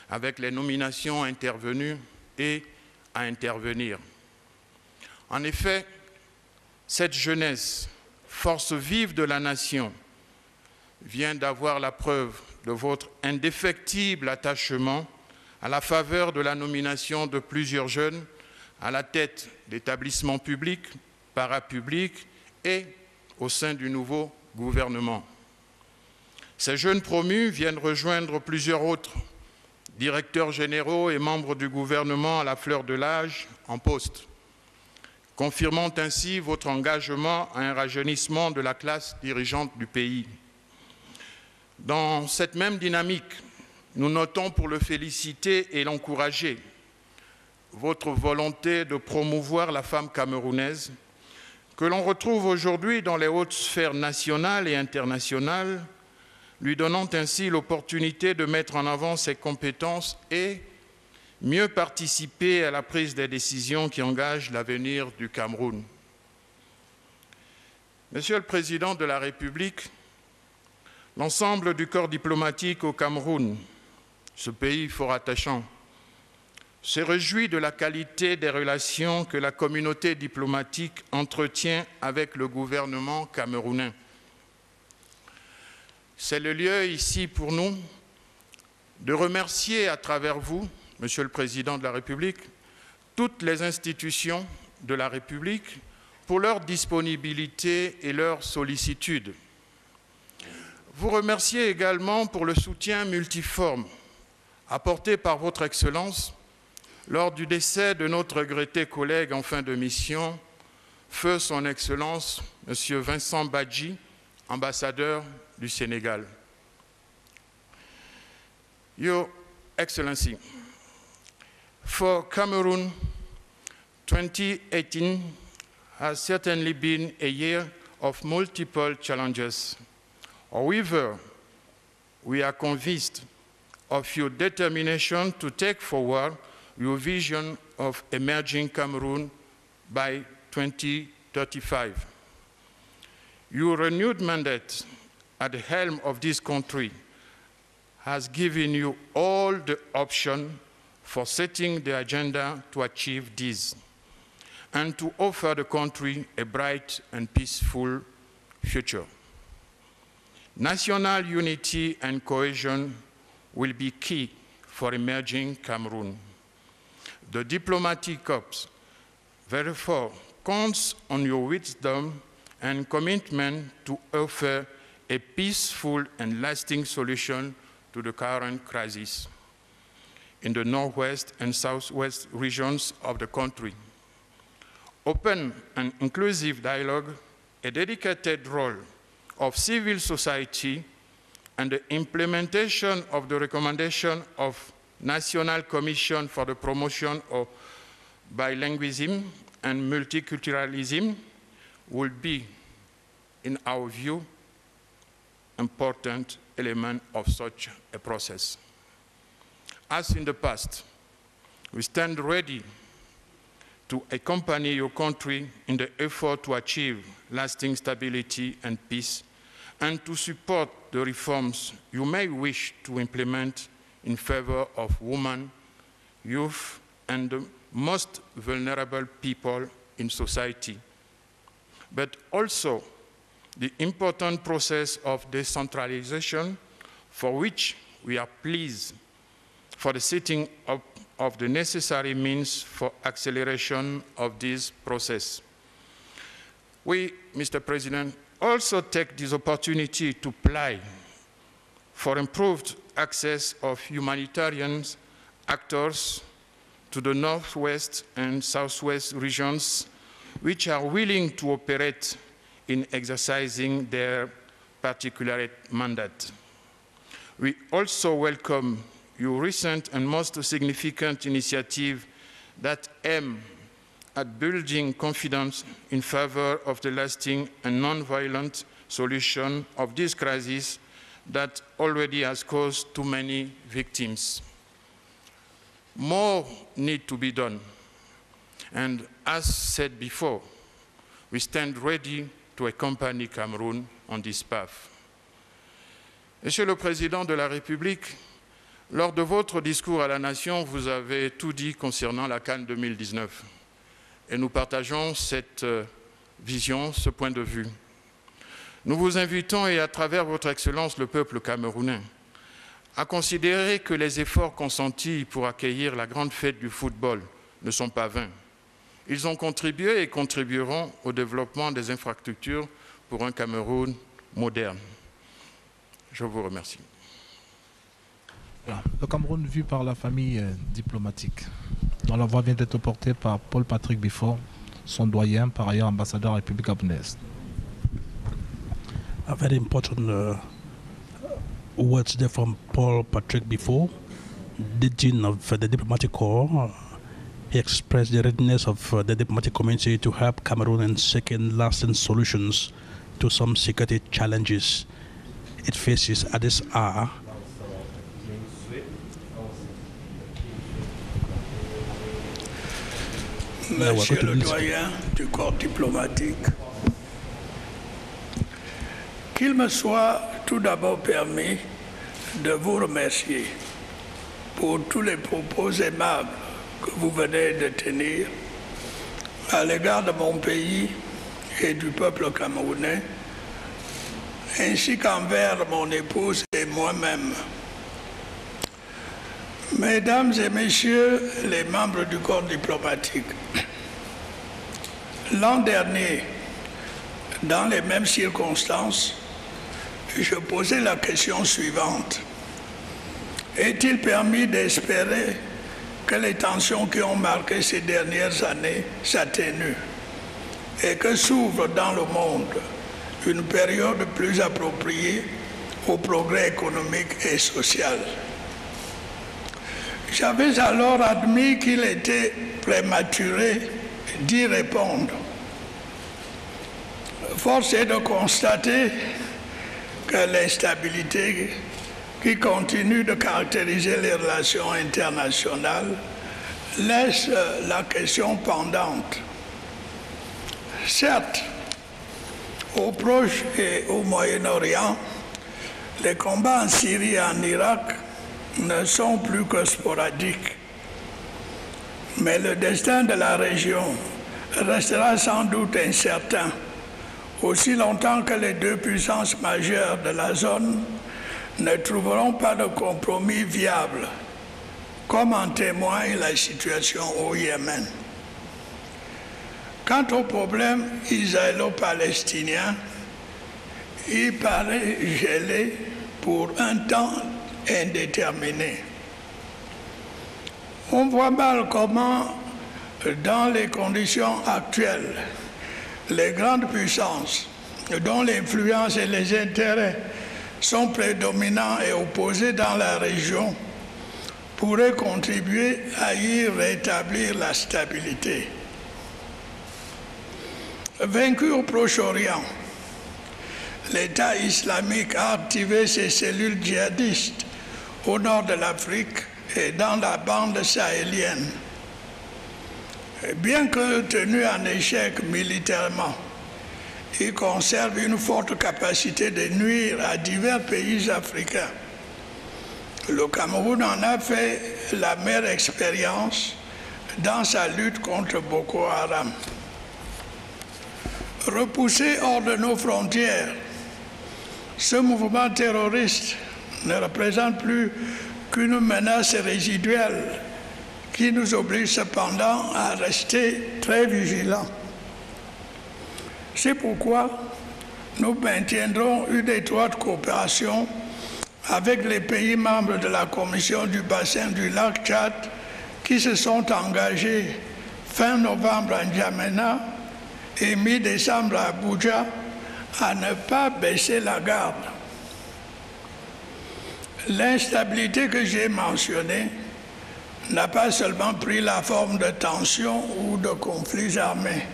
avec les nominations intervenues et à intervenir. En effet, cette jeunesse, force vive de la nation, vient d'avoir la preuve de votre indéfectible attachement à la faveur de la nomination de plusieurs jeunes à la tête d'établissements publics, parapublics et au sein du nouveau gouvernement. Ces jeunes promus viennent rejoindre plusieurs autres directeurs généraux et membres du gouvernement à la fleur de l'âge en poste, confirmant ainsi votre engagement à un rajeunissement de la classe dirigeante du pays. Dans cette même dynamique, nous notons, pour le féliciter et l'encourager, votre volonté de promouvoir la femme camerounaise, que l'on retrouve aujourd'hui dans les hautes sphères nationales et internationales, lui donnant ainsi l'opportunité de mettre en avant ses compétences et mieux participer à la prise des décisions qui engagent l'avenir du Cameroun. Monsieur le Président de la République, l'ensemble du corps diplomatique au Cameroun, ce pays fort attachant, se réjouit de la qualité des relations que la communauté diplomatique entretient avec le gouvernement camerounais. c'est le lieu ici pour nous de remercier à travers vous, Monsieur le Président de la République, toutes les institutions de la République pour leur disponibilité et leur sollicitude. Vous remercier également pour le soutien multiforme apporté par votre Excellence lors du décès de notre regretté collègue en fin de mission, feu son Excellence, M. Vincent Badji, ambassadeur du Sénégal. Your Excellency, for Cameroon, 2018 has certainly been a year of multiple challenges. However, we are convinced of your determination to take forward your vision of emerging Cameroon by 2035. Your renewed mandate at the helm of this country has given you all the options for setting the agenda to achieve this and to offer the country a bright and peaceful future. National unity and cohesion will be key for emerging Cameroon. The diplomatic corps, therefore, counts on your wisdom and commitment to offer a peaceful and lasting solution to the current crisis in the northwest and southwest regions of the country. Open and inclusive dialogue, a dedicated role of civil society, and the implementation of the recommendation of National Commission for the Promotion of Bilingualism and Multiculturalism will be, in our view, important element of such a process. As in the past, we stand ready to accompany your country in the effort to achieve lasting stability and peace, and to support the reforms you may wish to implement in favor of women, youth, and the most vulnerable people in society, but also the important process of decentralization, for which we are pleased for the setting up of the necessary means for acceleration of this process. We, Mr. President, also take this opportunity to apply for improved access of humanitarian actors to the northwest and southwest regions, which are willing to operate in exercising their particular mandate. We also welcome your recent and most significant initiative that aim at building confidence in favor of the lasting and non-violent solution of this crisis that already has caused too many victims. More needs to be done, and as said before, we stand ready to accompany Cameroon on this path. Monsieur le Président de la République, lors de votre discours à la Nation, vous avez tout dit concernant la CAN 2019. Et nous partageons cette vision, ce point de vue. Nous vous invitons, et à travers votre Excellence, le peuple camerounais, à considérer que les efforts consentis pour accueillir la grande fête du football ne sont pas vains. Ils ont contribué et contribueront au développement des infrastructures pour un Cameroun moderne. Je vous remercie. Voilà. Le Cameroun vu par la famille diplomatique, dont la voix vient d'être portée par Paul-Patrick Bifort, son doyen, par ailleurs ambassadeur à la République gabonaise. A very important words there from Paul-Patrick Bifort, the dean of the diplomatic corps. He expressed the readiness of the diplomatic community to help Cameroon in seeking lasting solutions to some security challenges it faces at this hour. Monsieur le doyen du corps diplomatique, qu'il me soit tout d'abord permis de vous remercier pour tous les propos aimables que vous venez de tenir à l'égard de mon pays et du peuple camerounais, ainsi qu'envers mon épouse et moi-même. Mesdames et messieurs les membres du corps diplomatique, l'an dernier, dans les mêmes circonstances, je posais la question suivante. Est-il permis d'espérer que les tensions qui ont marqué ces dernières années s'atténuent et que s'ouvre dans le monde une période plus appropriée au progrès économique et social? J'avais alors admis qu'il était prématuré d'y répondre. Force est de constater que l'instabilité qui continue de caractériser les relations internationales laisse la question pendante. Certes, au Proche et au Moyen-Orient, les combats en Syrie et en Irak ne sont plus que sporadiques. Mais le destin de la région restera sans doute incertain aussi longtemps que les deux puissances majeures de la zone ne trouveront pas de compromis viable, comme en témoigne la situation au Yémen. Quant au problème israélo-palestinien, il paraît gelé pour un temps indéterminé. On voit mal comment, dans les conditions actuelles, les grandes puissances, dont l'influence et les intérêts sont prédominants et opposés dans la région, pourraient contribuer à y rétablir la stabilité. Vaincu au Proche-Orient, l'État islamique a activé ses cellules djihadistes au nord de l'Afrique et dans la bande sahélienne. Bien que tenu en échec militairement, il conserve une forte capacité de nuire à divers pays africains. Le Cameroun en a fait la meilleure expérience dans sa lutte contre Boko Haram. Repoussé hors de nos frontières, ce mouvement terroriste ne représente plus qu'une menace résiduelle qui nous oblige cependant à rester très vigilants. C'est pourquoi nous maintiendrons une étroite coopération avec les pays membres de la Commission du bassin du lac Tchad qui se sont engagés fin novembre à N'Djamena et mi-décembre à Abuja à ne pas baisser la garde. L'instabilité que j'ai mentionnée n'a pas seulement pris la forme de tensions ou de conflits armés.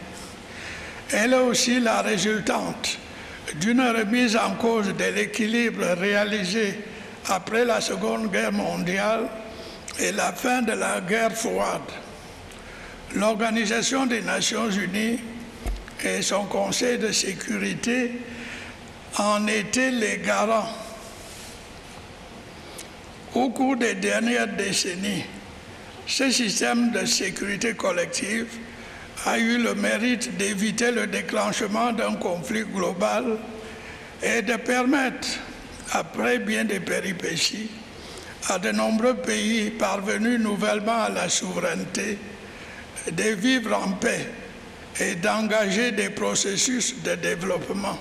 Elle est aussi la résultante d'une remise en cause de l'équilibre réalisé après la Seconde Guerre mondiale et la fin de la guerre froide. L'Organisation des Nations Unies et son Conseil de sécurité en étaient les garants. Au cours des dernières décennies, ce système de sécurité collective a eu le mérite d'éviter le déclenchement d'un conflit global et de permettre, après bien des péripéties, à de nombreux pays parvenus nouvellement à la souveraineté de vivre en paix et d'engager des processus de développement.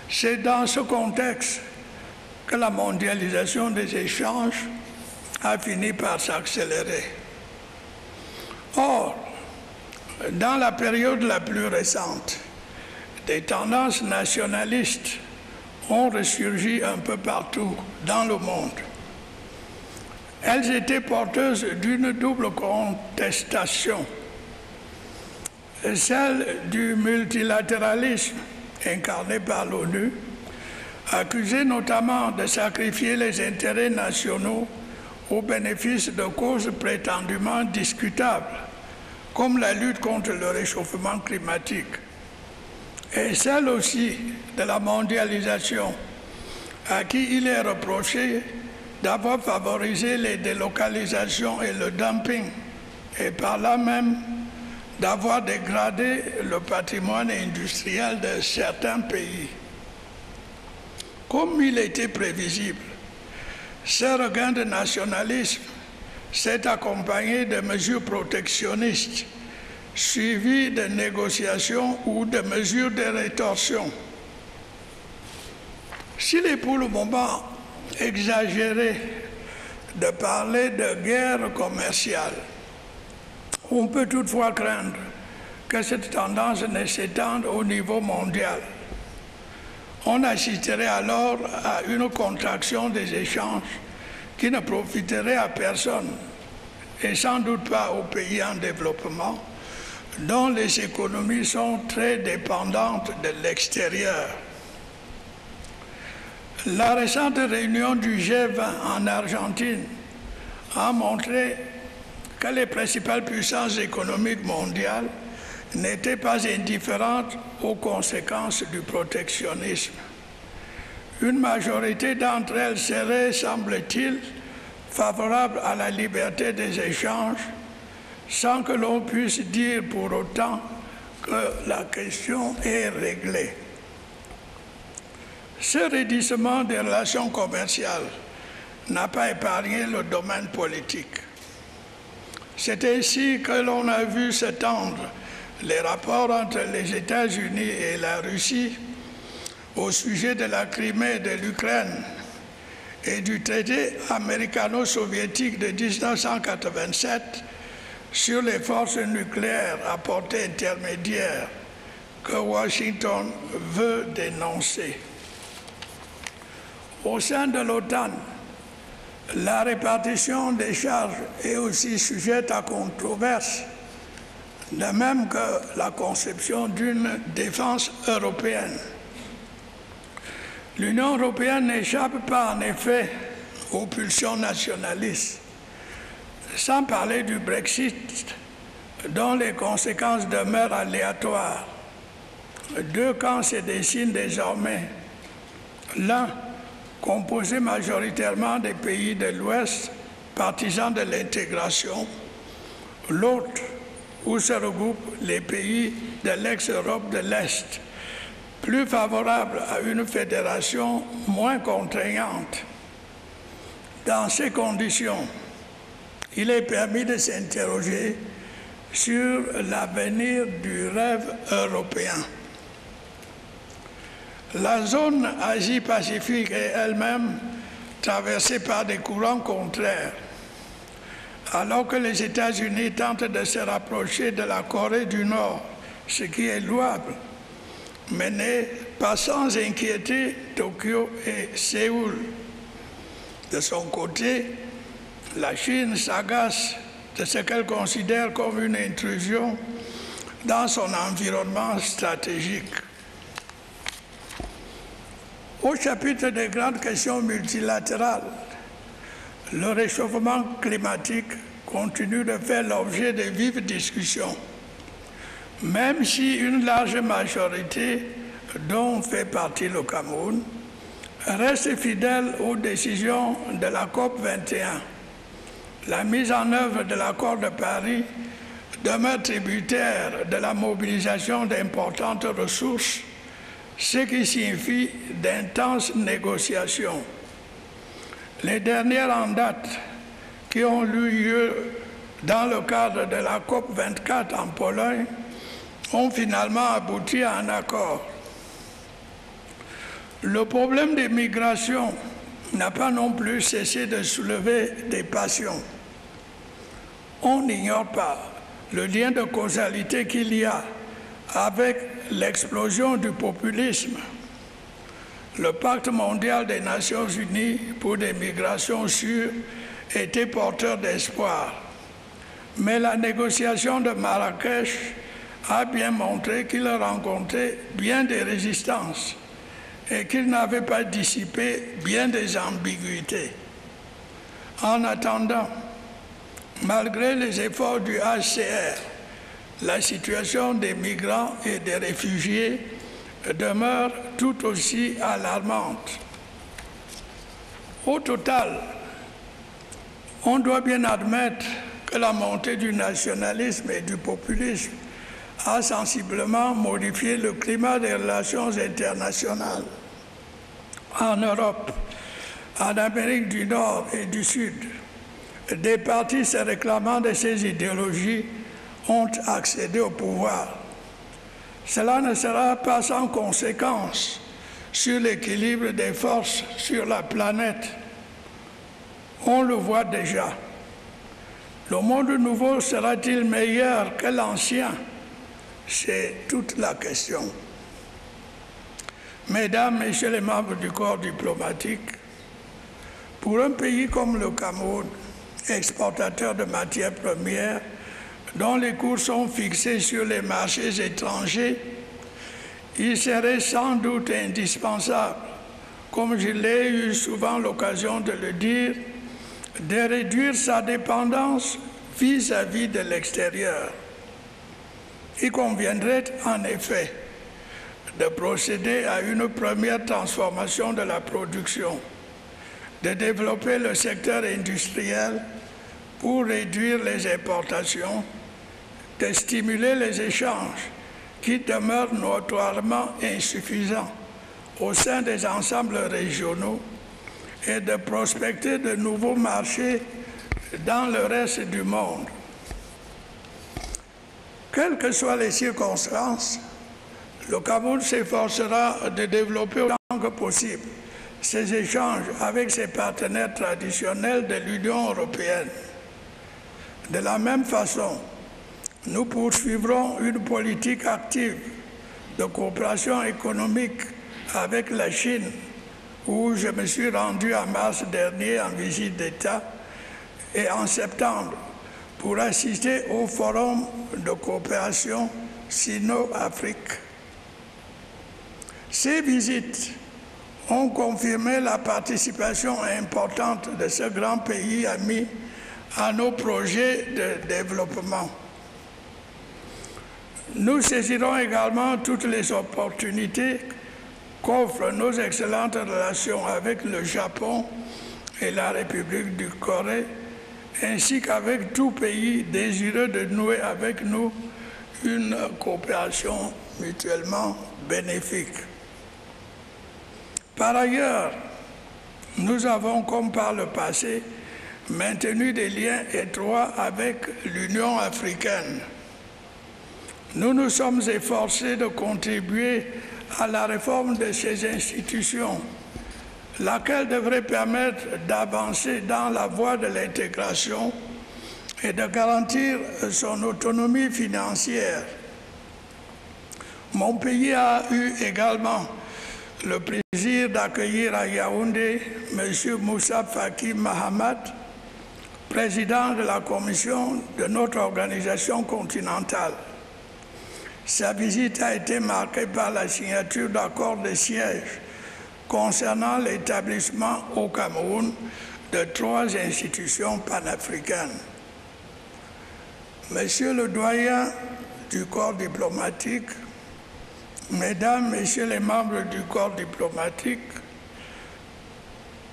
C'est dans ce contexte que la mondialisation des échanges a fini par s'accélérer. Or, dans la période la plus récente, des tendances nationalistes ont ressurgi un peu partout dans le monde. Elles étaient porteuses d'une double contestation, celle du multilatéralisme incarné par l'ONU, accusé notamment de sacrifier les intérêts nationaux au bénéfice de causes prétendument discutables, comme la lutte contre le réchauffement climatique, et celle aussi de la mondialisation, à qui il est reproché d'avoir favorisé les délocalisations et le dumping, et par là même d'avoir dégradé le patrimoine industriel de certains pays. Comme il était prévisible, ce regain de nationalisme s'est accompagné de mesures protectionnistes, suivies de négociations ou de mesures de rétorsion. S'il est pour le moment exagéré de parler de guerre commerciale, on peut toutefois craindre que cette tendance ne s'étende au niveau mondial. On assisterait alors à une contraction des échanges qui ne profiterait à personne et sans doute pas aux pays en développement dont les économies sont très dépendantes de l'extérieur. La récente réunion du G20 en Argentine a montré que les principales puissances économiques mondiales n'étaient pas indifférentes aux conséquences du protectionnisme. Une majorité d'entre elles serait, semble-t-il, favorable à la liberté des échanges, sans que l'on puisse dire pour autant que la question est réglée. Ce raidissement des relations commerciales n'a pas épargné le domaine politique. C'est ainsi que l'on a vu s'étendre les rapports entre les États-Unis et la Russie au sujet de la Crimée et de l'Ukraine et du traité américano-soviétique de 1987 sur les forces nucléaires à portée intermédiaire que Washington veut dénoncer. Au sein de l'OTAN, la répartition des charges est aussi sujette à controverse, de même que la conception d'une défense européenne. L'Union européenne n'échappe pas en effet aux pulsions nationalistes, sans parler du Brexit, dont les conséquences demeurent aléatoires. Deux camps se dessinent désormais. L'un, composé majoritairement des pays de l'Ouest, partisans de l'intégration, l'autre, où se regroupent les pays de l'ex-Europe de l'Est, plus favorables à une fédération moins contraignante. Dans ces conditions, il est permis de s'interroger sur l'avenir du rêve européen. La zone Asie-Pacifique est elle-même traversée par des courants contraires. Alors que les États-Unis tentent de se rapprocher de la Corée du Nord, ce qui est louable, mais n'est pas sans inquiéter Tokyo et Séoul. De son côté, la Chine s'agace de ce qu'elle considère comme une intrusion dans son environnement stratégique. Au chapitre des grandes questions multilatérales, le réchauffement climatique continue de faire l'objet de vives discussions, même si une large majorité, dont fait partie le Cameroun, reste fidèle aux décisions de la COP 21. La mise en œuvre de l'accord de Paris demeure tributaire de la mobilisation d'importantes ressources, ce qui signifie d'intenses négociations. Les dernières en date qui ont eu lieu dans le cadre de la COP 24 en Pologne ont finalement abouti à un accord. Le problème des migrations n'a pas non plus cessé de soulever des passions. On n'ignore pas le lien de causalité qu'il y a avec l'explosion du populisme. Le Pacte mondial des Nations unies pour des migrations sûres était porteur d'espoir. Mais la négociation de Marrakech a bien montré qu'il rencontrait bien des résistances et qu'il n'avait pas dissipé bien des ambiguïtés. En attendant, malgré les efforts du HCR, la situation des migrants et des réfugiés demeure tout aussi alarmante. Au total, on doit bien admettre que la montée du nationalisme et du populisme a sensiblement modifié le climat des relations internationales. en Europe, en Amérique du Nord et du Sud, des partis se réclamant de ces idéologies ont accédé au pouvoir. Cela ne sera pas sans conséquence sur l'équilibre des forces sur la planète. On le voit déjà. Le monde nouveau sera-t-il meilleur que l'ancien? C'est toute la question. Mesdames, Messieurs les membres du corps diplomatique, pour un pays comme le Cameroun, exportateur de matières premières, dont les cours sont fixés sur les marchés étrangers, il serait sans doute indispensable, comme je l'ai eu souvent l'occasion de le dire, de réduire sa dépendance vis-à-vis de l'extérieur. Il conviendrait en effet de procéder à une première transformation de la production, de développer le secteur industriel pour réduire les importations, de stimuler les échanges qui demeurent notoirement insuffisants au sein des ensembles régionaux et de prospecter de nouveaux marchés dans le reste du monde. Quelles que soient les circonstances, le Cameroun s'efforcera de développer autant que possible ses échanges avec ses partenaires traditionnels de l'Union européenne. De la même façon, nous poursuivrons une politique active de coopération économique avec la Chine, où je me suis rendu en mars dernier en visite d'État, et en septembre pour assister au forum de coopération Sino-Afrique. Ces visites ont confirmé la participation importante de ce grand pays ami à nos projets de développement. Nous saisirons également toutes les opportunités qu'offrent nos excellentes relations avec le Japon et la République du Corée, ainsi qu'avec tout pays désireux de nouer avec nous une coopération mutuellement bénéfique. Par ailleurs, nous avons, comme par le passé, maintenu des liens étroits avec l'Union africaine. Nous nous sommes efforcés de contribuer à la réforme de ces institutions, laquelle devrait permettre d'avancer dans la voie de l'intégration et de garantir son autonomie financière. Mon pays a eu également le plaisir d'accueillir à Yaoundé M. Moussa Faki Mahamat, président de la commission de notre organisation continentale. Sa visite a été marquée par la signature d'accords de siège concernant l'établissement au Cameroun de 3 institutions panafricaines. Monsieur le doyen du corps diplomatique, Mesdames, Messieurs les membres du corps diplomatique,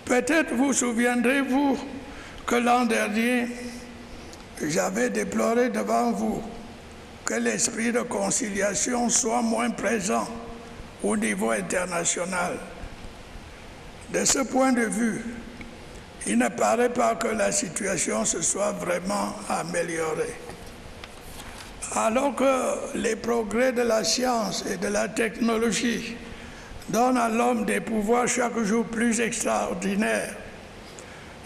peut-être vous souviendrez-vous que l'an dernier, j'avais déploré devant vous que l'esprit de conciliation soit moins présent au niveau international. De ce point de vue, il ne paraît pas que la situation se soit vraiment améliorée. Alors que les progrès de la science et de la technologie donnent à l'homme des pouvoirs chaque jour plus extraordinaires,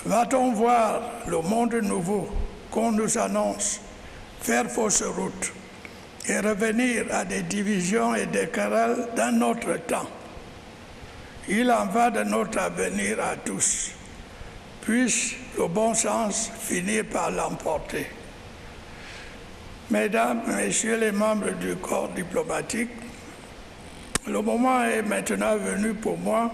va-t-on voir le monde nouveau qu'on nous annonce faire fausse route et revenir à des divisions et des querelles d'un autre temps? Il en va de notre avenir à tous. Puisse le bon sens finir par l'emporter. Mesdames, Messieurs les membres du corps diplomatique, le moment est maintenant venu pour moi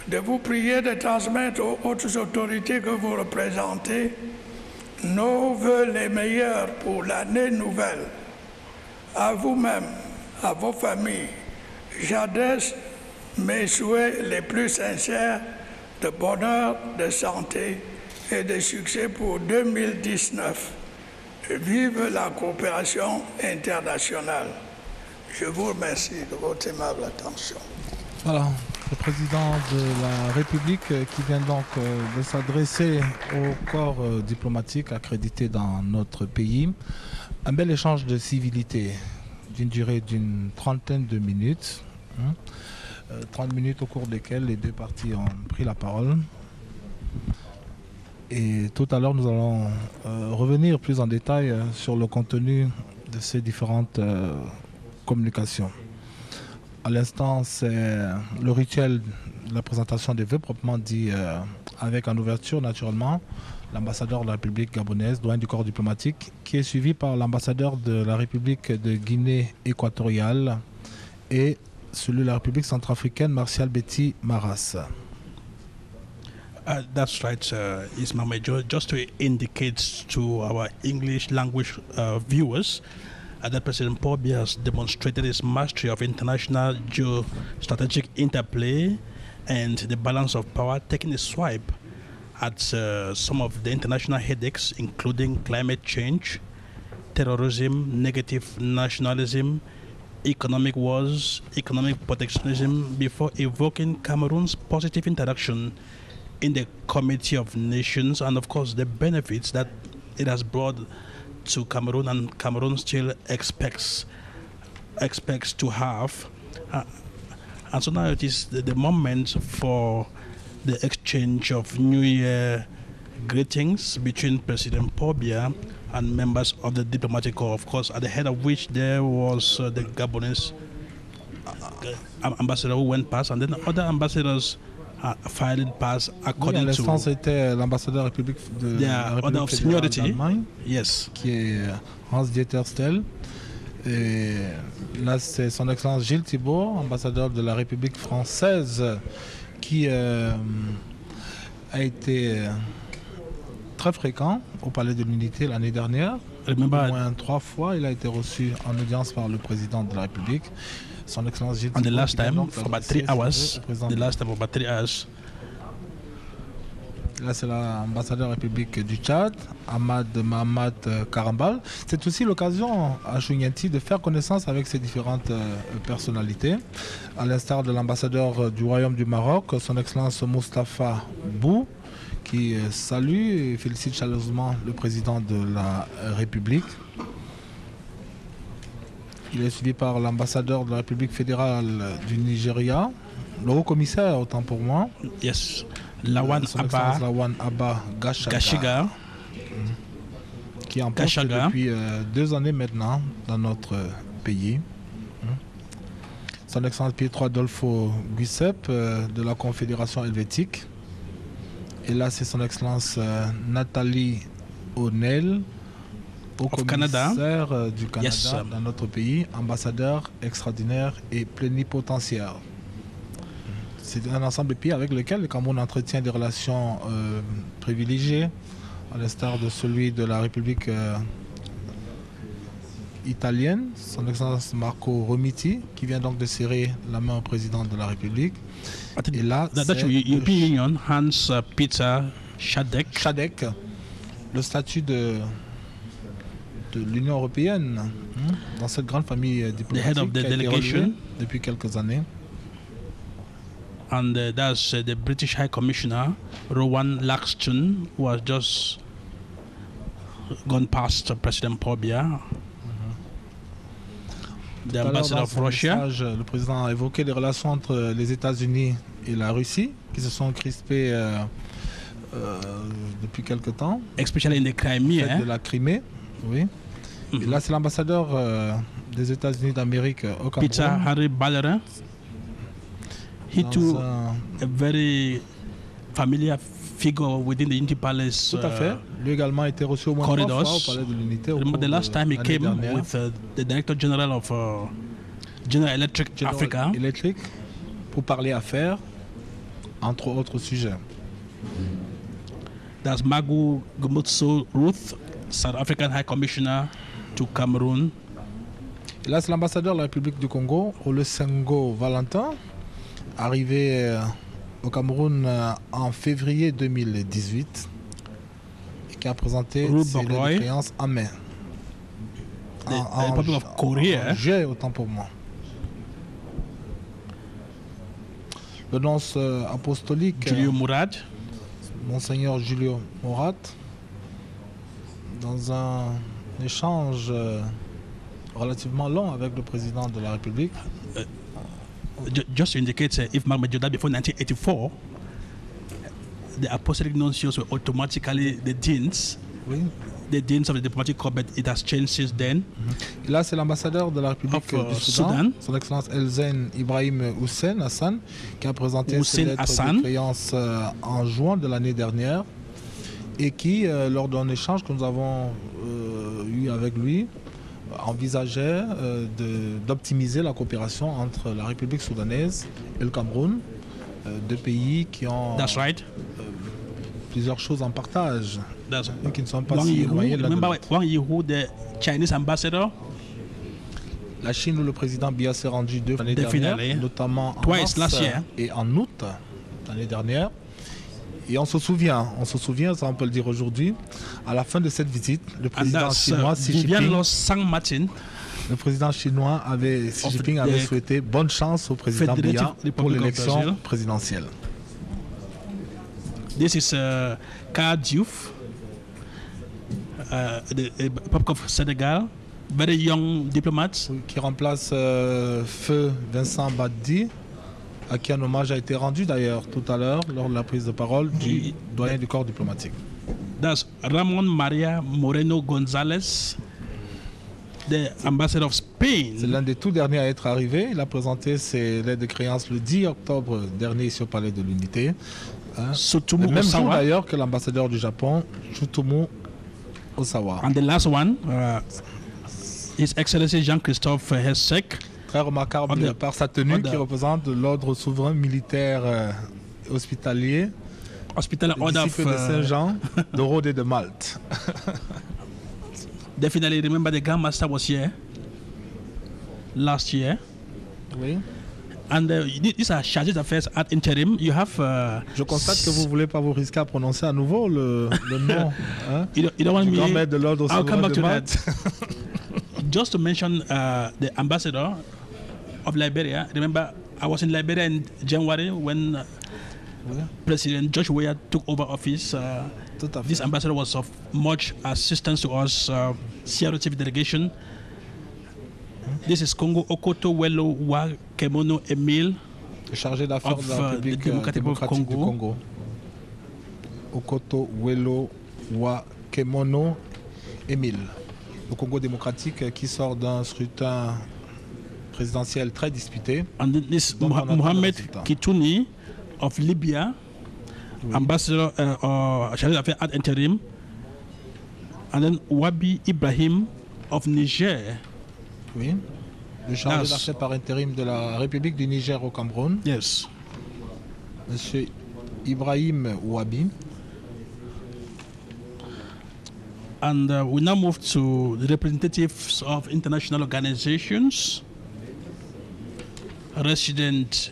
de vous prier de transmettre aux hautes autorités que vous représentez nos vœux les meilleurs pour l'année nouvelle. À vous-même, à vos familles, j'adresse mes souhaits les plus sincères de bonheur, de santé et de succès pour 2019. Vive la coopération internationale. Je vous remercie de votre aimable attention. Voilà. le président de la République qui vient donc de s'adresser au corps diplomatique accrédité dans notre pays. Un bel échange de civilité d'une durée d'une trentaine de minutes. 30 minutes au cours desquelles les deux parties ont pris la parole. Et tout à l'heure, nous allons revenir plus en détail sur le contenu de ces différentes communications. À l'instant, c'est le rituel de la présentation des vœux proprement dit, avec en ouverture naturellement l'ambassadeur de la République gabonaise, doyen du corps diplomatique, qui est suivi par l'ambassadeur de la République de Guinée équatoriale et celui de la République centrafricaine, Martial Betty Maras. That's right, Ismail Major. Just to indicate to our English language viewers that President Paul Biya has demonstrated his mastery of international geostrategic interplay and the balance of power, taking a swipe at some of the international headaches, including climate change, terrorism, negative nationalism, economic wars, economic protectionism, before evoking Cameroon's positive interaction in the Committee of Nations and, of course, the benefits that it has brought to Cameroon and Cameroon still expects to have. And so now it is the moment for the exchange of New Year greetings between President Paul Biya and members of the diplomatic corps, of course, at the head of which there was the Gabonese ambassador who went past, and then other ambassadors filed past according oui, à to... c'était l'ambassadeur République de la République fédérale d'Allemagne, yes, qui est Hans-Dieter Stell. Et là, c'est son Excellence Gilles Thibault, ambassadeur de la République française, qui a été très fréquent au Palais de l'Unité l'année dernière. Au moins 3 fois, il a été reçu en audience par le président de la République. Son Excellence Gilles Thibault. And the last time, for about 3 hours. The last time, for about 3 hours. Là, c'est l'ambassadeur République du Tchad, Ahmad Mahamat Karambal. C'est aussi l'occasion à Chouinyanti de faire connaissance avec ces différentes personnalités. À l'instar de l'ambassadeur du Royaume du Maroc, son Excellence Moustapha Bou, qui salue et félicite chaleureusement le président de la République. Il est suivi par l'ambassadeur de la République fédérale du Nigeria, le haut-commissaire, autant pour moi. Yes. Lawan Abba Gashiga, qui est en poste depuis 2 années maintenant dans notre pays. Son Excellence Pietro Adolfo Giuseppe de la Confédération helvétique. Et là, c'est son Excellence Nathalie O'Neill, haut-commissaire du Canada yes, dans notre pays, ambassadeur extraordinaire et plénipotentiaire. C'est un ensemble de pays avec lequel le Cameroun entretient des relations privilégiées, à l'instar de celui de la République italienne, son Excellence Marco Romiti, qui vient donc de serrer la main au président de la République. Et là, c'est European Union, Hans Peter Chadek, le statut de l'Union européenne dans cette grande famille diplomatique the head of the delegation depuis quelques années. And that's the British High Commissioner, Rowan Laxton, who has just gone past President Paul Biya. The ambassador of Russia. Message, le président a évoqué les relations entre les États-Unis et la Russie, qui se sont crispées depuis quelque temps. Especially in the Crimea. De la Crimée, oui. Et là, c'est l'ambassadeur des États-Unis d'Amérique au Cameroun. Peter Harry Ballera. He too, a very familiar figure within the Unity Palace. Tout à fait. Lui également a été reçu au moins 3 fois au Palais de l'Unité. Remember the last time he came with the Director General of General Electric Africa. Electric, pour parler affaires, entre autres sujets. That's Magu Gumutso Ruth, South African High Commissioner to Cameroon. Et là, c'est l'ambassadeur de la République du Congo, Olusegun Valentin, arrivé au Cameroun en février 2018 et qui a présenté ses créances en mai. En juillet, autant pour moi. le nonce apostolique Julio Mourad, Monseigneur Julio Mourad, dans un échange relativement long avec le président de la République. Just to indicate, if Mark Major died before 1984, the apostolic nuncios were automatically the deans. Oui. The deans of the diplomatic corps, but it has changed since then. Et là, c'est l'ambassadeur de la République du Soudan, son Excellence Elzen Ibrahim Hussein Hassan, qui a présenté ses lettres de créance en juin de l'année dernière et qui, lors d'un échange que nous avons eu avec lui, envisageait d'optimiser la coopération entre la République soudanaise et le Cameroun, deux pays qui ont plusieurs choses en partage. Et qui ne sont pas si éloignés l'un de l'autre. Wang Yihu, the Chinese ambassador. La Chine où le président Biya s'est rendu 2 fois l'année dernière, notamment en mars et en août l'année dernière. Et on se souvient, ça on peut le dire aujourd'hui, à la fin de cette visite, le président chinois Xi Jinping, le président chinois Xi Jinping avait souhaité bonne chance au président Biya pour l'élection présidentielle. This is Ka Diouf, the Republic of Senegal, very young diplomat. Qui remplace Feu Vincent Baddi, à qui un hommage a été rendu d'ailleurs tout à l'heure lors de la prise de parole du doyen du corps diplomatique. That's Ramon Maria Moreno González, the ambassador of Spain. C'est l'un des tout derniers à être arrivé. Il a présenté ses lettres de créance le 10 octobre dernier ici au Palais de l'Unité. Le même jour d'ailleurs que l'ambassadeur du Japon, Tsutomu Osawa. And the last one, His Excellency Jean-Christophe Hessek. Très remarquable par sa tenue qui représente l'ordre souverain militaire hospitalier. Hospital Order of Saint-Jean de Rhodes et de Malte. Definitely remember the Grand Master was here last year. Oui. And these are chargés d'affaires ad interim. You have. Je constate que vous ne voulez pas vous risquer à prononcer à nouveau le nom you don't want du me, grand maître de l'ordre I'll come souverain back de to Malte. that. Just to mention the ambassador of Liberia. Remember, I was in Liberia in January when President George Weah took over office. This ambassador was of much assistance to us, Sierra TV delegation. This is Congo Okoto Wello Wa Kemono Emile, chargé d'affaires de la République démocratique du Congo. Okoto Wello Wa Kemono Emile. Le Congo démocratique qui sort d'un scrutin présidentiel très disputé. And this Mohamed Kitouni of Libya, ambassador chargé d'affaires ad interim. And then Wabi Ibrahim of Niger. Oui, le chargé d'affaires par intérim de la République du Niger au Cameroun. Yes. Monsieur Ibrahim Wabi. And we now move to the representatives of international organizations, resident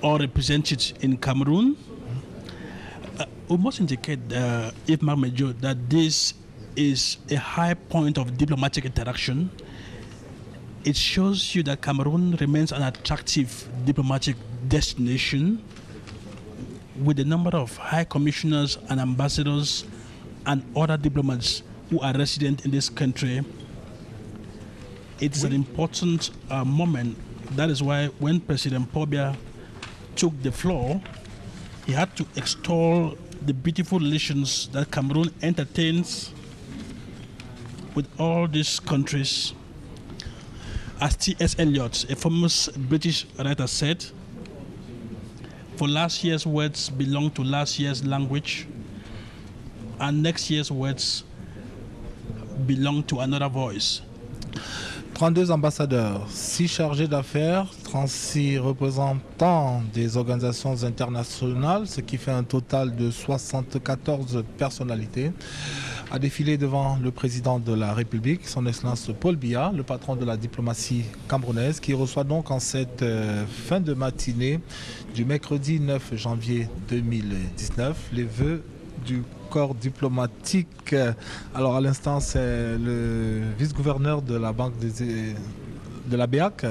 or represented in Cameroon. We must indicate, if Mark Major, that this is a high point of diplomatic interaction. It shows you that Cameroon remains an attractive diplomatic destination with a number of high commissioners and ambassadors and other diplomats who are resident in this country. It's an important moment. That is why when President Paul Biya took the floor, he had to extol the beautiful relations that Cameroon entertains with all these countries. As T.S. Eliot, a famous British writer, said, for last year's words belong to last year's language, and next year's words belong to another voice. 32 ambassadeurs, 6 chargés d'affaires, 36 représentants des organisations internationales, ce qui fait un total de 74 personnalités, a défilé devant le président de la République, son Excellence Paul Biya, le patron de la diplomatie camerounaise, qui reçoit donc en cette fin de matinée du mercredi 9 janvier 2019 les vœux du corps diplomatique. Alors à l'instant, c'est le vice-gouverneur de la banque de la BEAC,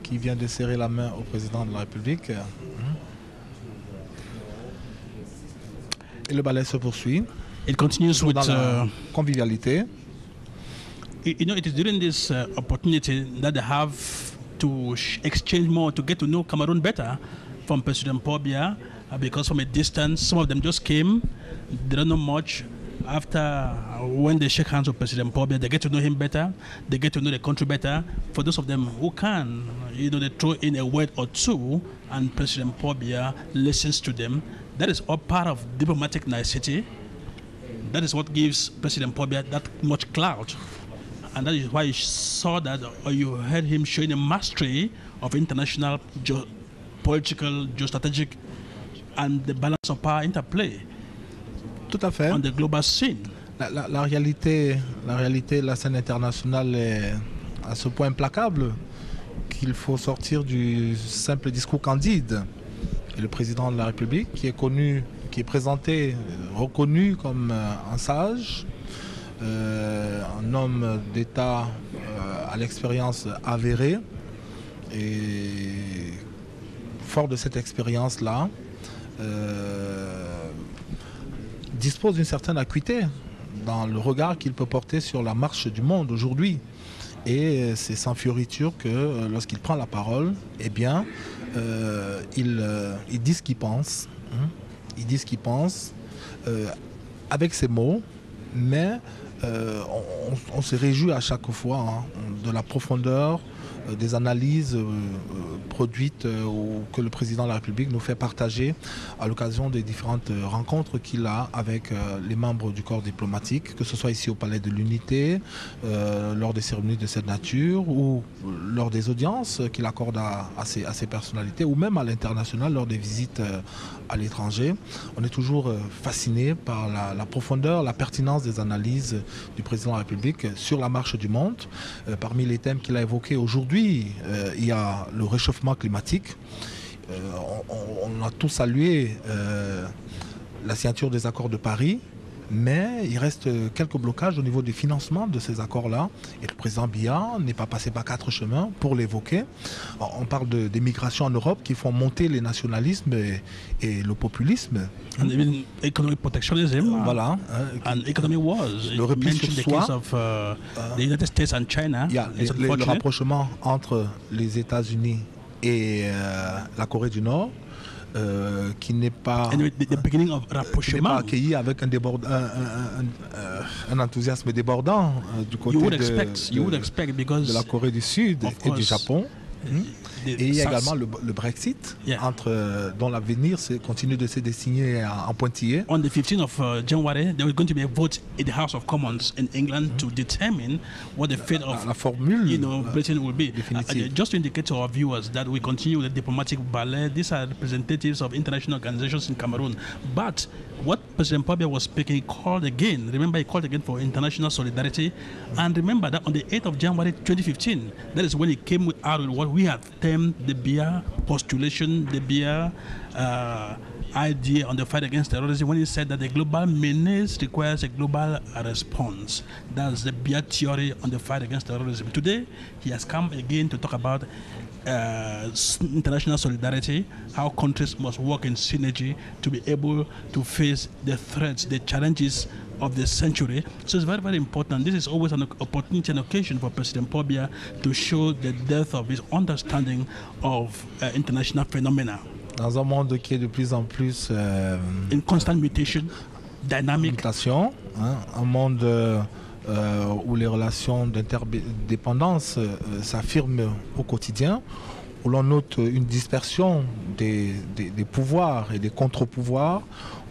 qui vient de serrer la main au président de la République. Et le ballet se poursuit. It continues with dans la convivialité. You know, it is during this opportunity that they have to exchange more, to get to know Cameroon better from President Paul Biya, because from a distance, some of them just came, they don't know much. After when they shake hands with President Paul Biya, they get to know him better, they get to know the country better. For those of them who can, you know, they throw in a word or two, and President Paul Biya listens to them. That is all part of diplomatic nicety. That is what gives President Paul Biya that much clout. And that is why you saw that, or you heard him showing a mastery of international political, geostrategic, and the balance of power interplay. Tout à fait. On the global scene. La réalité, la scène internationale est à ce point implacable qu'il faut sortir du simple discours candide. Et le président de la République, qui est connu, qui est présenté, reconnu comme un sage, un homme d'État à l'expérience avérée, et fort de cette expérience-là, dispose d'une certaine acuité dans le regard qu'il peut porter sur la marche du monde aujourd'hui. Et c'est sans fioriture que lorsqu'il prend la parole, eh bien, il dit ce qu'il pense. Il dit ce qu'il pense avec ses mots, mais on se réjouit à chaque fois de la profondeur des analyses produites ou que le président de la République nous fait partager à l'occasion des différentes rencontres qu'il a avec les membres du corps diplomatique, que ce soit ici au Palais de l'Unité, lors des cérémonies de cette nature ou lors des audiences qu'il accorde à ces personnalités, ou même à l'international lors des visites à l'étranger. On est toujours fasciné par la profondeur, la pertinence des analyses du président de la République sur la marche du monde. Parmi les thèmes qu'il a évoqués aujourd'hui, il y a le réchauffement climatique. On a tous salué la signature des accords de Paris, mais il reste quelques blocages au niveau du financement de ces accords-là. Et le président Biya n'est pas passé par 4 chemins pour l'évoquer. On parle des migrations en Europe qui font monter les nationalismes et le populisme. And even economic protectionism. Voilà. And economic wars. Le repli sur soi. The United States and China. Il y a le rapprochement entre les États-Unis et la Corée du Nord. Qui n'est pas, pas accueilli avec un enthousiasme débordant du côté de la Corée du Sud et du Japon. Et il y a également le Brexit, dont l'avenir continue de se dessiner en pointillé. On the 15th of January, there was going to be a vote in the House of Commons in England to determine what the fate of la formule, Britain will be. Just to indicate to our viewers that we continue with the diplomatic ballet. These are representatives of international organizations in Cameroon. But what President Paul Biya was speaking, he called again. Remember, he called again for international solidarity. And remember that on the 8th of January 2015, that is when he came out with what we have termed the Biya postulation, the Biya idea on the fight against terrorism, when he said that the global menace requires a global response. That's the Biya theory on the fight against terrorism. Today, he has come again to talk about international solidarity, how countries must work in synergy to be able to face the threats, the challenges of the century. So it's very, very important. This is always an opportunity and occasion for President Paul Biya to show the depth of his understanding of international phenomena. Dans un monde qui est de plus en plus in constant mutation, dynamic, un monde où les relations d'interdépendance s'affirment au quotidien, où l'on note une dispersion des pouvoirs et des contre-pouvoirs,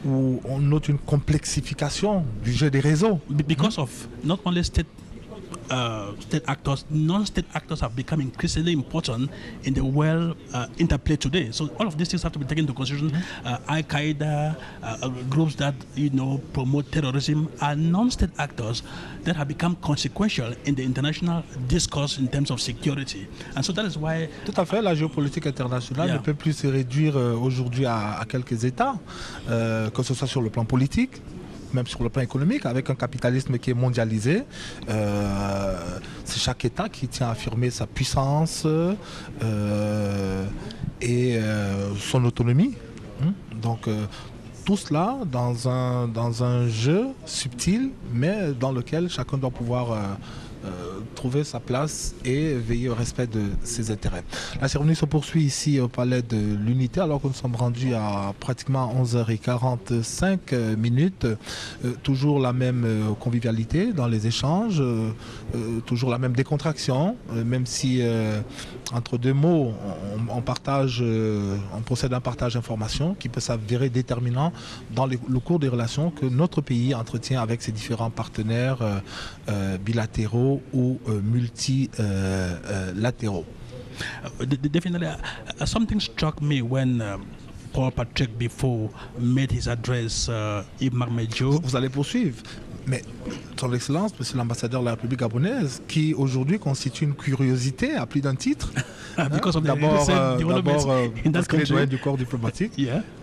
où on note une complexification du jeu des réseaux. Because of not only state actors, non-state actors have become increasingly important in the world interplay today. So all of these things have to be taken into consideration. Al-Qaeda, groups that promote terrorism, are non-state actors that have become consequential in the international discourse in terms of security. And so that is why. Tout à fait, la géopolitique internationale ne peut plus se réduire aujourd'hui à quelques États, que ce soit sur le plan politique, même sur le plan économique, avec un capitalisme qui est mondialisé. C'est chaque État qui tient à affirmer sa puissance et son autonomie. Donc tout cela dans un jeu subtil, mais dans lequel chacun doit pouvoir trouver sa place et veiller au respect de ses intérêts. La cérémonie se poursuit ici au Palais de l'Unité, alors que nous sommes rendus à pratiquement 11h45 minutes. Toujours la même convivialité dans les échanges, toujours la même décontraction, même si entre deux mots, on procède à un partage d'informations qui peut s'avérer déterminant dans le cours des relations que notre pays entretient avec ses différents partenaires bilatéraux ou multilatéraux. Definitely, something struck me when Paul Patrick before made his address, Yves Marmejo. Vous allez poursuivre. Mais, Son Excellence, Monsieur l'ambassadeur de la République gabonaise, qui aujourd'hui constitue une curiosité à plus d'un titre, d'abord parce qu'il est doyen du corps diplomatique,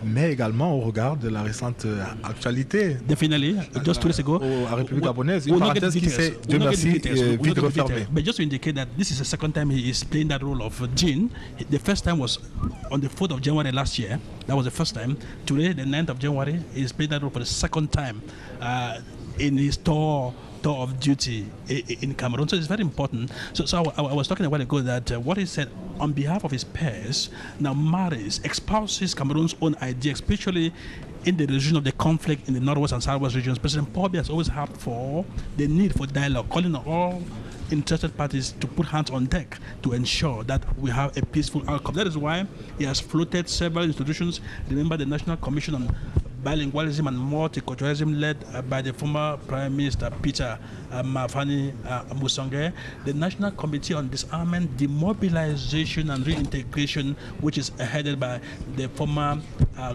mais également au regard de la récente actualité. Definitely, just 2 days ago, à République gabonaise, une parenthèse qui s'est, Dieu merci, vite refermée. But just to indicate that this is the second time he is playing that role of Jin. The first time was on the 4th of January last year. That was the first time. Today, the 9th of January, he is playing that role for the second time. In his tour of duty in Cameroon. So it's very important. So I was talking a while ago that what he said on behalf of his peers now espouses Cameroon's own idea, especially in the region of the conflict in the northwest and southwest regions. President Paul Biya has always harped for the need for dialogue, calling on all interested parties to put hands on deck to ensure that we have a peaceful outcome. That is why he has floated several institutions. Remember the National Commission on Bilingualism and Multiculturalism, led by the former Prime Minister Peter Mafani Musonge, the National Committee on Disarmament, Demobilization and Reintegration, which is headed by the former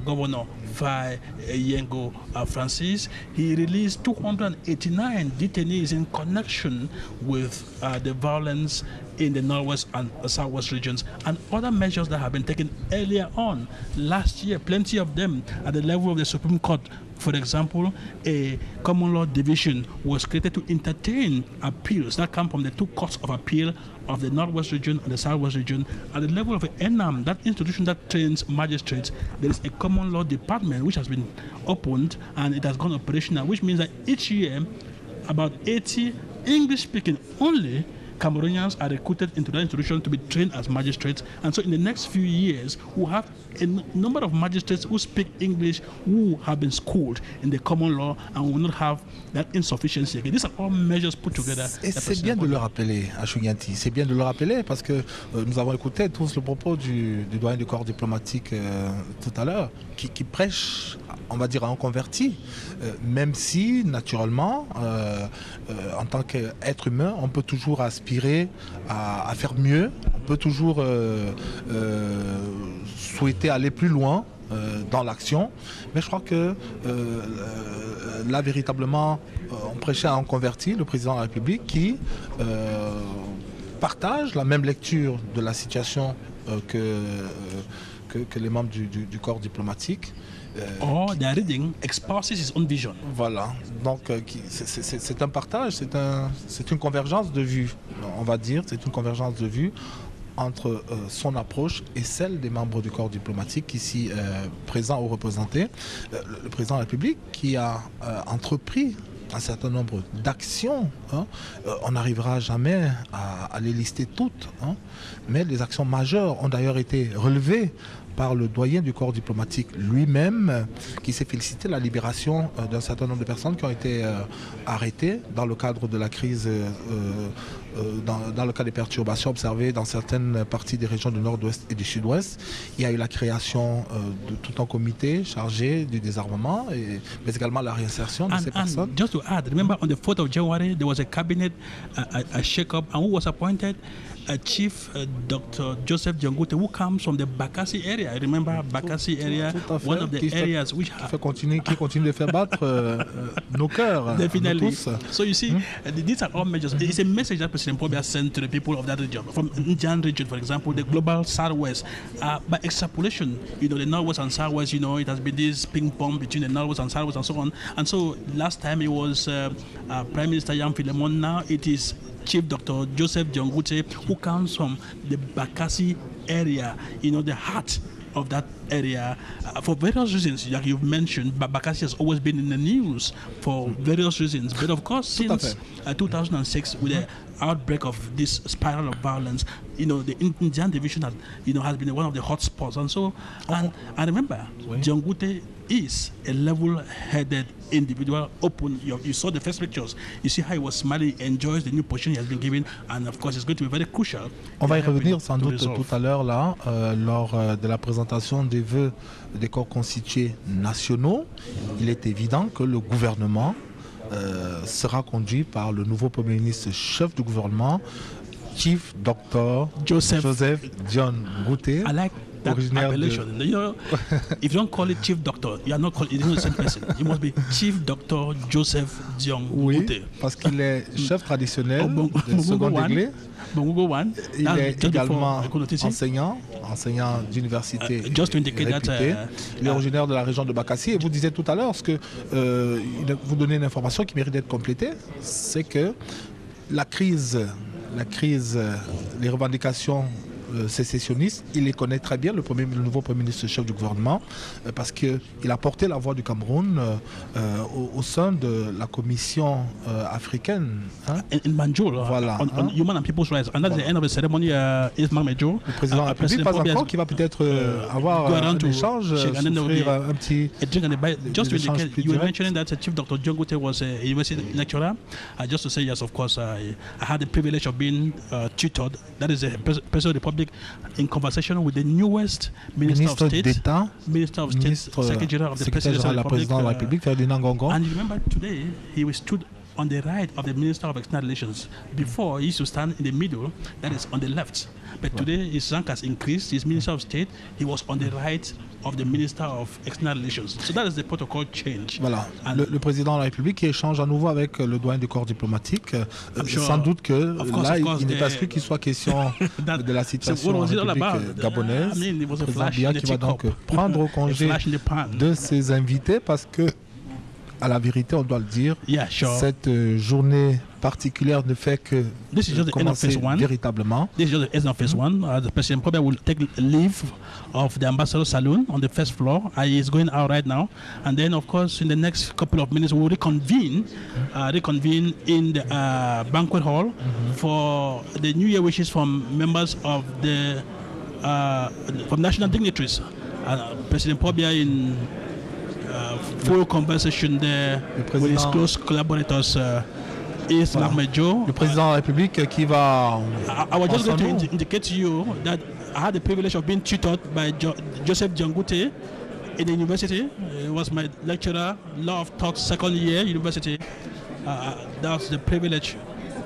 Governor Fai Yengo Francis. He released 289 detainees in connection with the violence in the northwest and southwest regions, and other measures that have been taken earlier on. Last year, plenty of them at the level of the Supreme Court. For example, a common law division was created to entertain appeals that come from the 2 courts of appeal of the northwest region and the southwest region. At the level of ENAM, that institution that trains magistrates, there is a common law department which has been opened and it has gone operational, which means that each year about 80 English-speaking only Cameroonians are recruited into that institution to be trained as magistrates. And so in the next few years, we'll have a number of magistrates who speak English, who have been schooled in the common law, and will not have that insufficiency again. These are all measures put together. Et c'est bien de le rappeler, Achouganti. C'est bien de le rappeler parce que nous avons écouté tous le propos du doyen du corps diplomatique tout à l'heure, qui prêche, on va dire, à un converti, même si, naturellement, en tant qu'être humain, on peut toujours aspirer à faire mieux, on peut toujours souhaiter aller plus loin dans l'action, mais je crois que là, véritablement, on prêchait à un converti, le président de la République, qui partage la même lecture de la situation que les membres du corps diplomatique. The reading exposes his own vision. Voilà, donc c'est un partage, c'est une convergence de vues, on va dire, c'est une convergence de vues entre son approche et celle des membres du corps diplomatique ici présents ou représentés. Le président de la République qui a entrepris un certain nombre d'actions, on n'arrivera jamais à les lister toutes, mais les actions majeures ont d'ailleurs été relevées par le doyen du corps diplomatique lui-même, qui s'est félicité de la libération d'un certain nombre de personnes qui ont été arrêtées dans le cadre de la crise, dans le cas des perturbations observées dans certaines parties des régions du nord-ouest et du sud-ouest. Il y a eu la création de tout un comité chargé du désarmement, mais également la réinsertion de ces personnes. Just to add, remember on the 4th of January, there was a cabinet, a shake-up, and who was appointed? Chief Dr. Joseph Diongute, who comes from the Bakassi area. I remember Bakassi area, one of the areas which qui continue de faire battre nos cœurs. Definitely. Tous. So you see, these are all measures. It's a message that President Paul Biya sent to the people of that region. From Indian region, for example, the global Southwest. By extrapolation, the Northwest and Southwest, it has been this ping pong between the Northwest and Southwest and so on. And so last time it was Prime Minister Yam Philemon. Now it is Chief Dr. Joseph Diongute, who comes from the Bakassi area, the heart of that area, for various reasons, like you've mentioned. Bakassi has always been in the news for various reasons. But of course, since 2006, with the outbreak of this spiral of violence, the Indian division has been one of the hot spots. And so, and remember, Diongute is a level-headed individual, open. You saw the first pictures. You see how he was smiling, enjoys the new position he has been given, and of course, it's going to be very crucial. On va y revenir sans doute tout à l'heure là, lors de la présentation des vœux des corps constitués nationaux. Il est évident que le gouvernement sera conduit par le nouveau Premier ministre chef du gouvernement, Chief Dr. Joseph Diongute. That appellation. If you don't call it Chief Doctor, you are not calling it the same person. It must be Chief Dr. Joseph Diongute. Oui, parce qu'il est chef traditionnel de second degré. Il est également enseignant d'université réputé. Il est originaire de la région de Bakassi. Et vous disiez tout à l'heure, que vous donnez une information qui mérite d'être complétée, c'est que la crise, les revendications sécessionnistes, il les connaît très bien, le nouveau Premier ministre chef du gouvernement, parce qu'il a porté la voix du Cameroun au sein de la commission africaine. In Banjul, voilà, on Human and People's Rights. And at the end of the ceremony, Ismail Major, le président de la République, pas encore, qui va peut-être avoir un échange, s'offrir un petit just to indicate, you were mentioning that Chief Dr. Diongute was a university lecturer. Just to say, yes, of course, I had the privilege of being tutored. That is the President of the Republic, in conversation with the newest Minister of State, Secretary of the President of the Republic, Ferdinand Gongo. And you remember today, he stood on the right of the Minister of External Relations. Before, he used to stand in the middle, that is on the left. But today, his rank has increased. He's Minister of State. He was on the right of the Minister of External Relations. So that is the protocol change. Voilà, le président de la République qui échange à nouveau avec le doyen du corps diplomatique. Sans doute que là, il n'est pas exclu qu'il soit question de la situation en République gabonaise. Le président Biya qui va donc prendre congé de ses invités parce que, à la vérité, on doit le dire, cette journée particulière ne fait que commencer véritablement. This is just the end of phase one. The President probably will take leave of the ambassador saloon on the first floor. He is going out right now. And then, of course, in the next couple of minutes, we will reconvene in the banquet hall for the New Year wishes from members of the from national dignitaries. President Paul Biya in full conversation there with his close collaborators. Le président de la République qui va. I was just going to indicate to you that I had the privilege of being tutored by Joseph Diongute in the university. He was my lecturer, Law of Thought, second year university. That's the privilege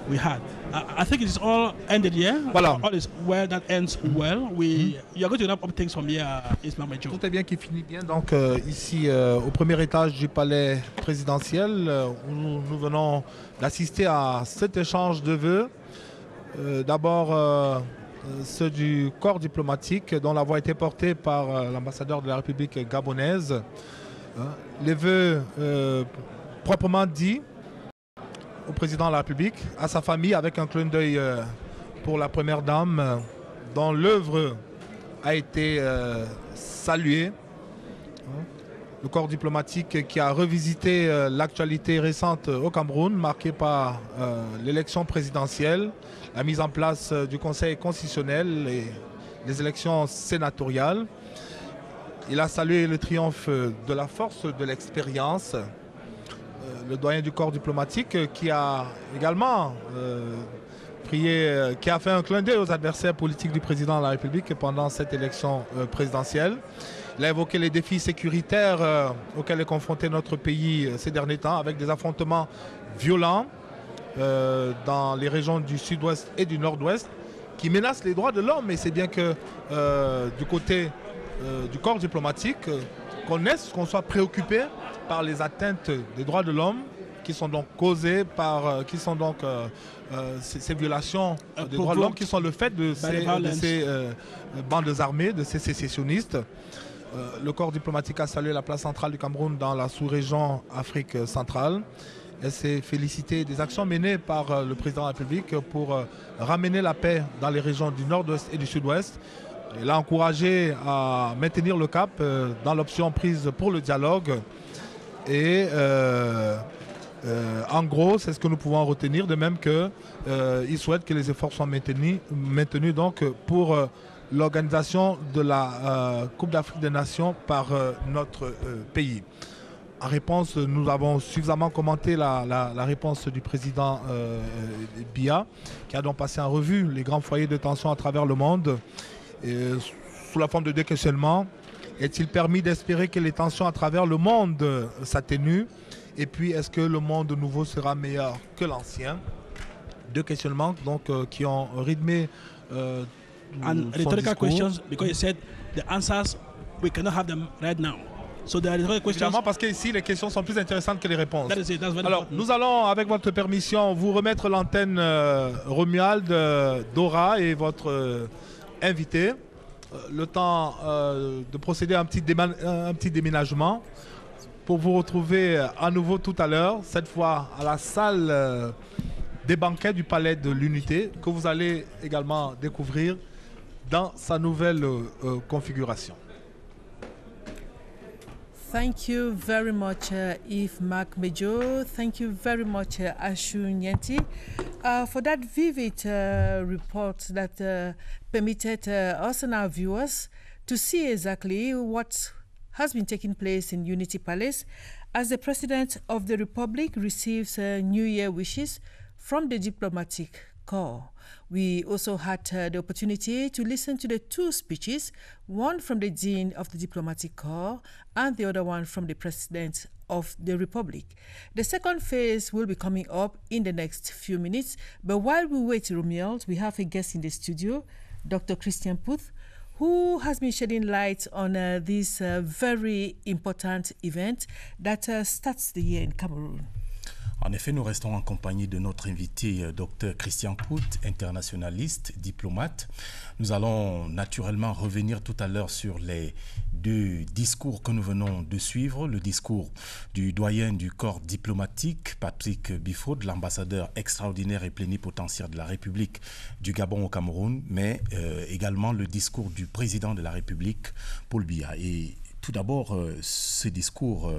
we had. I think it's all ended here. Voilà. All is well that ends well. You are going to wrap up things from here, Ismail Major. Tout est bien qui finit bien. Donc ici au premier étage du palais présidentiel, où nous venons d'assister à cet échange de vœux. D'abord ceux du corps diplomatique dont la voix a été portée par l'ambassadeur de la République gabonaise. Les vœux proprement dits au président de la République, à sa famille, avec un clin d'œil pour la première dame, dont l'œuvre a été saluée. Le corps diplomatique qui a revisité l'actualité récente au Cameroun, marquée par l'élection présidentielle, la mise en place du Conseil constitutionnel et les élections sénatoriales. Il a salué le triomphe de la force de l'expérience. Le doyen du corps diplomatique qui a également qui a fait un clin d'œil aux adversaires politiques du président de la République pendant cette élection présidentielle. Il a évoqué les défis sécuritaires auxquels est confronté notre pays ces derniers temps, avec des affrontements violents dans les régions du sud-ouest et du nord-ouest. qui menacent les droits de l'homme. Et c'est bien que du côté du corps diplomatique, qu'on soit préoccupé par les atteintes des droits de l'homme qui sont donc causées par, ces violations des droits de l'homme qui sont le fait de ces bandes armées, de ces sécessionnistes. Le corps diplomatique a salué la place centrale du Cameroun dans la sous-région Afrique centrale. Elle s'est félicitée des actions menées par le président de la République pour ramener la paix dans les régions du nord-ouest et du sud-ouest. Elle a encouragé à maintenir le cap dans l'option prise pour le dialogue. Et en gros, c'est ce que nous pouvons retenir, de même qu'il souhaite que les efforts soient maintenus donc, pour l'organisation de la Coupe d'Afrique des Nations par notre pays. En réponse, nous avons suffisamment commenté la réponse du président Biya, qui a donc passé en revue les grands foyers de tension à travers le monde, sous la forme de deux questionnements. Est-il permis d'espérer que les tensions à travers le monde s'atténuent? Et puis, est-ce que le monde nouveau sera meilleur que l'ancien? Deux questionnements donc, qui ont rythmé and rhetorical questions, because he said the answers, we cannot have them right now. So there are rhetorical questions. Évidemment, parce qu'ici, les questions sont plus intéressantes que les réponses. That is it. That's very Alors, important. nous allons, avec votre permission, vous remettre l'antenne Romuald, Dora et votre invité. Le temps de procéder à un petit déménagement pour vous retrouver à nouveau tout à l'heure, cette fois à la salle des banquets du Palais de l'Unité, que vous allez également découvrir dans sa nouvelle configuration. Thank you very much, Yves Marc Mejo. Thank you very much, Ashu Nyenti, for that vivid report that permitted us and our viewers to see exactly what has been taking place in Unity Palace as the President of the Republic receives New Year wishes from the diplomatic corps. We also had the opportunity to listen to the two speeches, one from the Dean of the Diplomatic Corps and the other one from the President of the Republic. The second phase will be coming up in the next few minutes, but while we wait, Romuald, we have a guest in the studio, Dr. Christian Puth, who has been shedding light on this very important event that starts the year in Cameroon. En effet, nous restons en compagnie de notre invité, Dr Christian Puth, internationaliste, diplomate. Nous allons naturellement revenir tout à l'heure sur les deux discours que nous venons de suivre. Le discours du doyen du corps diplomatique, Patrick Biffaud, l'ambassadeur extraordinaire et plénipotentiaire de la République du Gabon au Cameroun, mais également le discours du président de la République, Paul Biya. Et tout d'abord, ce discours,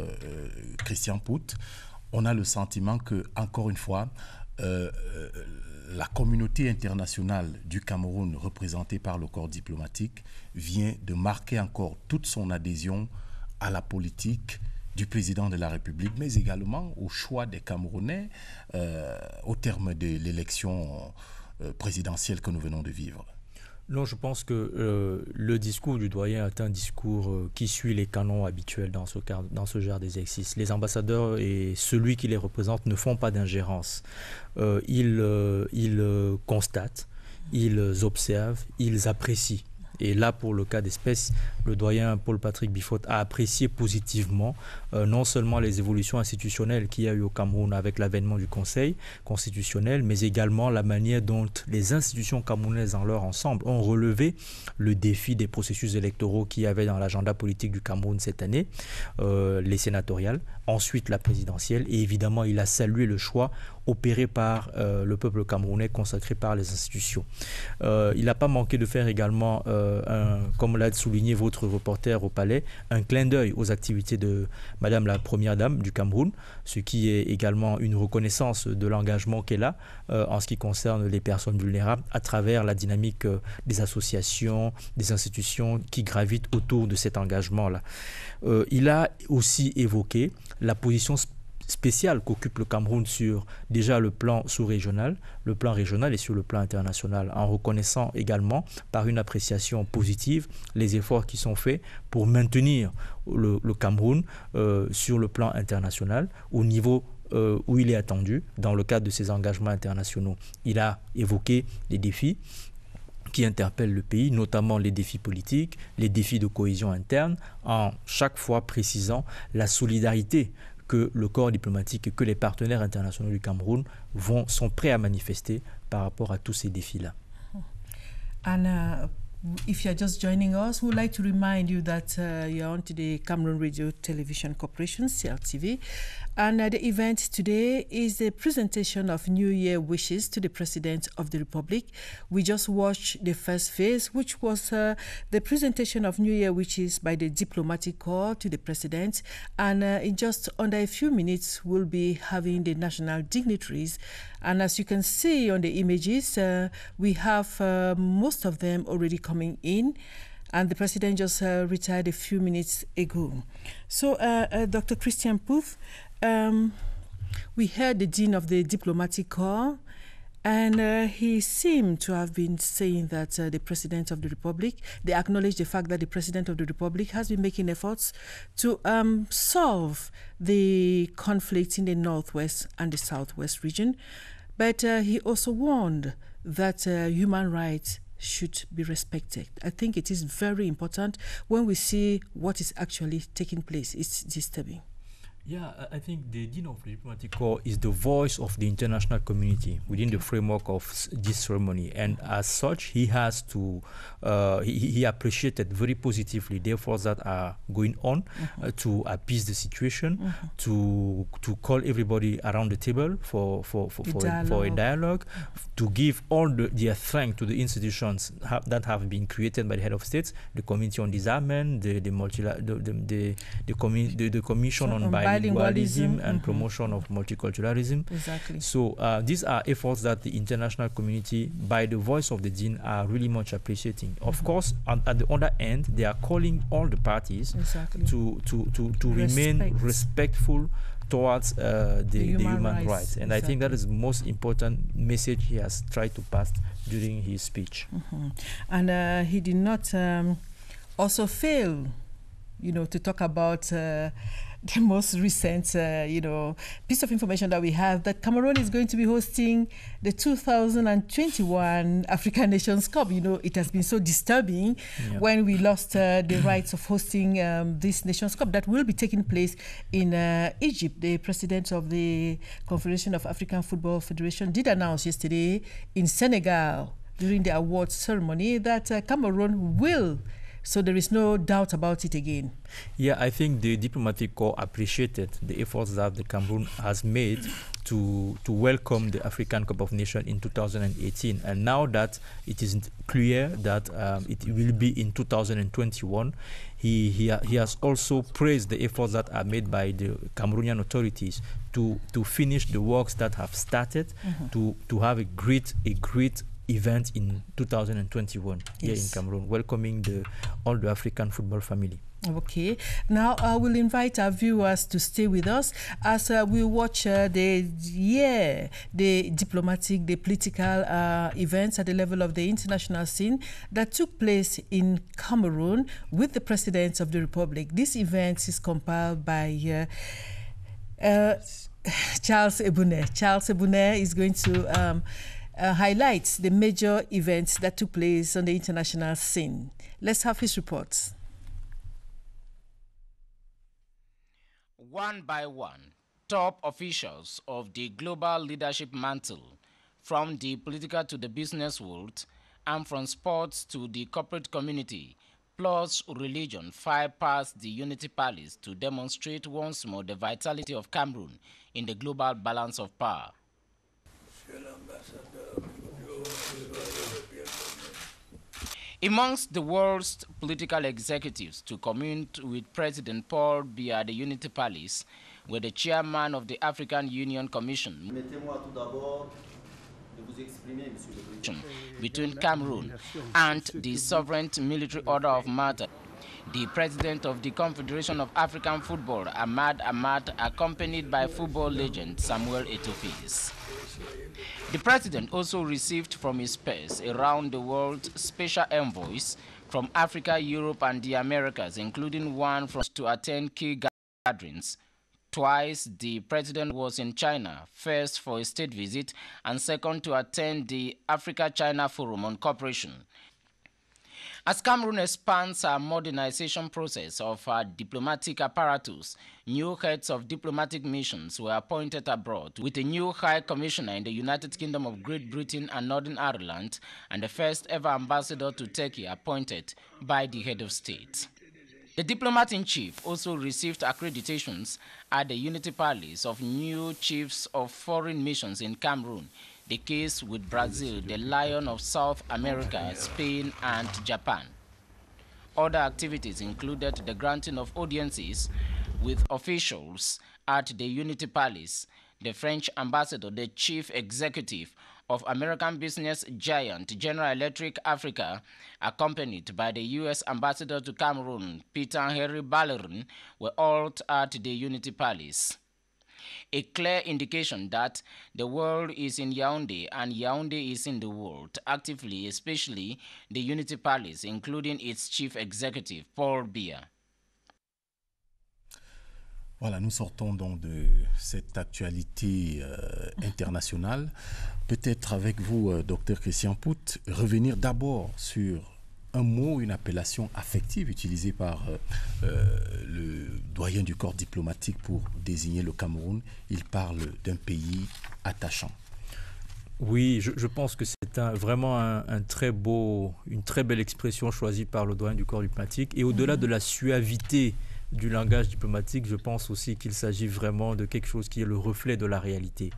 Christian Puth, on a le sentiment que, encore une fois, la communauté internationale du Cameroun, représentée par le corps diplomatique, vient de marquer encore toute son adhésion à la politique du président de la République, mais également au choix des Camerounais au terme de l'élection présidentielle que nous venons de vivre. Non, je pense que le discours du doyen est un discours qui suit les canons habituels dans ce genre d'exercice. Les ambassadeurs et celui qui les représente ne font pas d'ingérence. Ils constatent, ils observent, ils apprécient. Et là, pour le cas d'espèce, le doyen Paul-Patrick Biffaud a apprécié positivement non seulement les évolutions institutionnelles qu'il y a eu au Cameroun avec l'avènement du Conseil constitutionnel, mais également la manière dont les institutions camerounaises dans leur ensemble ont relevé le défi des processus électoraux qu'il y avait dans l'agenda politique du Cameroun cette année, les sénatoriales, ensuite la présidentielle, et évidemment, il a salué le choix opéré par le peuple camerounais, consacré par les institutions. Il n'a pas manqué de faire également, comme l'a souligné votre reporter au Palais, un clin d'œil aux activités de Madame la Première Dame du Cameroun, ce qui est également une reconnaissance de l'engagement qu'elle a en ce qui concerne les personnes vulnérables à travers la dynamique des associations, des institutions qui gravitent autour de cet engagement-là. Il a aussi évoqué la position spéciale qu'occupe le Cameroun sur déjà le plan sous-régional, le plan régional et sur le plan international, en reconnaissant également par une appréciation positive les efforts qui sont faits pour maintenir le Cameroun sur le plan international au niveau où il est attendu dans le cadre de ses engagements internationaux. Il a évoqué les défis qui interpellent le pays, notamment les défis politiques, les défis de cohésion interne, en chaque fois précisant la solidarité que le corps diplomatique et que les partenaires internationaux du Cameroun sont prêts à manifester par rapport à tous ces défis-là. If you're just joining us, we'd like to remind you that you're on to the Cameroon Radio Television Corporation, CRTV, and the event today is the presentation of New Year wishes to the President of the Republic. We just watched the first phase, which was the presentation of New Year wishes by the diplomatic corps to the President, and in just under a few minutes, we'll be having the national dignitaries. And as you can see on the images, we have most of them already coming in, and the President just retired a few minutes ago. So, Dr. Christian Pouf, we heard the Dean of the Diplomatic Corps, and he seemed to have been saying that the President of the Republic, they acknowledge the fact that the President of the Republic has been making efforts to solve the conflict in the Northwest and the Southwest region. But he also warned that human rights should be respected. I think it is very important when we see what is actually taking place. It's disturbing. Yeah, I think the Dean of the Diplomatic Corps is the voice of the international community within the framework of this ceremony, and as such, he has to, he appreciated very positively the efforts that are going on to appease the situation, to call everybody around the table for a dialogue, to give all their strength to the institutions that have been created by the head of states, the Committee on Disarmament, the Commission on Bilingualism and promotion of multiculturalism. Exactly. So these are efforts that the international community, by the voice of the Dean, are really much appreciating. Of course, at the other end, they are calling all the parties to remain respectful towards the human rights. And I think that is the most important message he has tried to pass during his speech. And he did not also fail, to talk about the most recent, piece of information that we have, that Cameroon is going to be hosting the 2021 African Nations Cup. It has been so disturbing when we lost the rights of hosting this Nations Cup that will be taking place in Egypt. The president of the Confederation of African Football Federation did announce yesterday in Senegal during the awards ceremony that Cameroon will. So there is no doubt about it again. Yeah, I think the diplomatic corps appreciated the efforts that the Cameroon has made to welcome the African Cup of Nations in 2018. And now that it is clear that it will be in 2021, he has also praised the efforts that are made by the Cameroonian authorities to finish the works that have started, to have a great event in 2021 here in Cameroon, welcoming all the African football family. Okay, now I will invite our viewers to stay with us as we watch the diplomatic, the political events at the level of the international scene that took place in Cameroon with the President of the Republic. This event is compiled by Charles Ebune. Charles Ebune is going to highlights the major events that took place on the international scene. Let's have his reports. One by one, top officials of the global leadership mantle, from the political to the business world, and from sports to the corporate community, plus religion, filed past the Unity Palace to demonstrate once more the vitality of Cameroon in the global balance of power. Amongst the world's political executives to commune with President Paul Biya at the Unity Palace were the chairman of the African Union Commission between Cameroon and the Sovereign Military Order of Malta, the president of the Confederation of African Football, Ahmad Ahmad, accompanied by football legend Samuel Eto'o. The president also received from his peers around the world special envoys from Africa, Europe, and the Americas, including one to attend key gatherings Twice, the president was in China, first for a state visit and second to attend the Africa-China Forum on Cooperation. As Cameroon expands our modernization process of our diplomatic apparatus, new heads of diplomatic missions were appointed abroad, with a new High Commissioner in the United Kingdom of Great Britain and Northern Ireland, and the first ever ambassador to Turkey appointed by the head of state. The diplomat-in-chief also received accreditations at the Unity Palace of new chiefs of foreign missions in Cameroon, the case with Brazil, the Lion of South America, Spain, and Japan. Other activities included the granting of audiences with officials at the Unity Palace, the French ambassador, the chief executive of American business giant General Electric Africa, accompanied by the U.S. ambassador to Cameroon, Peter Henry Ballerin, were all at the Unity Palace. A clear indication that the world is in Yaoundé and Yaoundé is in the world, actively, especially the Unity Palace, including its chief executive, Paul Biya. Voilà, nous sortons donc de cette actualité internationale. Peut-être avec vous, Dr Christian Pout, revenir d'abord sur un mot, une appellation affective utilisée par le doyen du corps diplomatique pour désigner le Cameroun. Il parle d'un pays attachant. Oui, je pense que c'est vraiment une très belle expression choisie par le doyen du corps diplomatique. Et au-delà de la suavité du langage diplomatique, je pense aussi qu'il s'agit vraiment de quelque chose qui est le reflet de la réalité.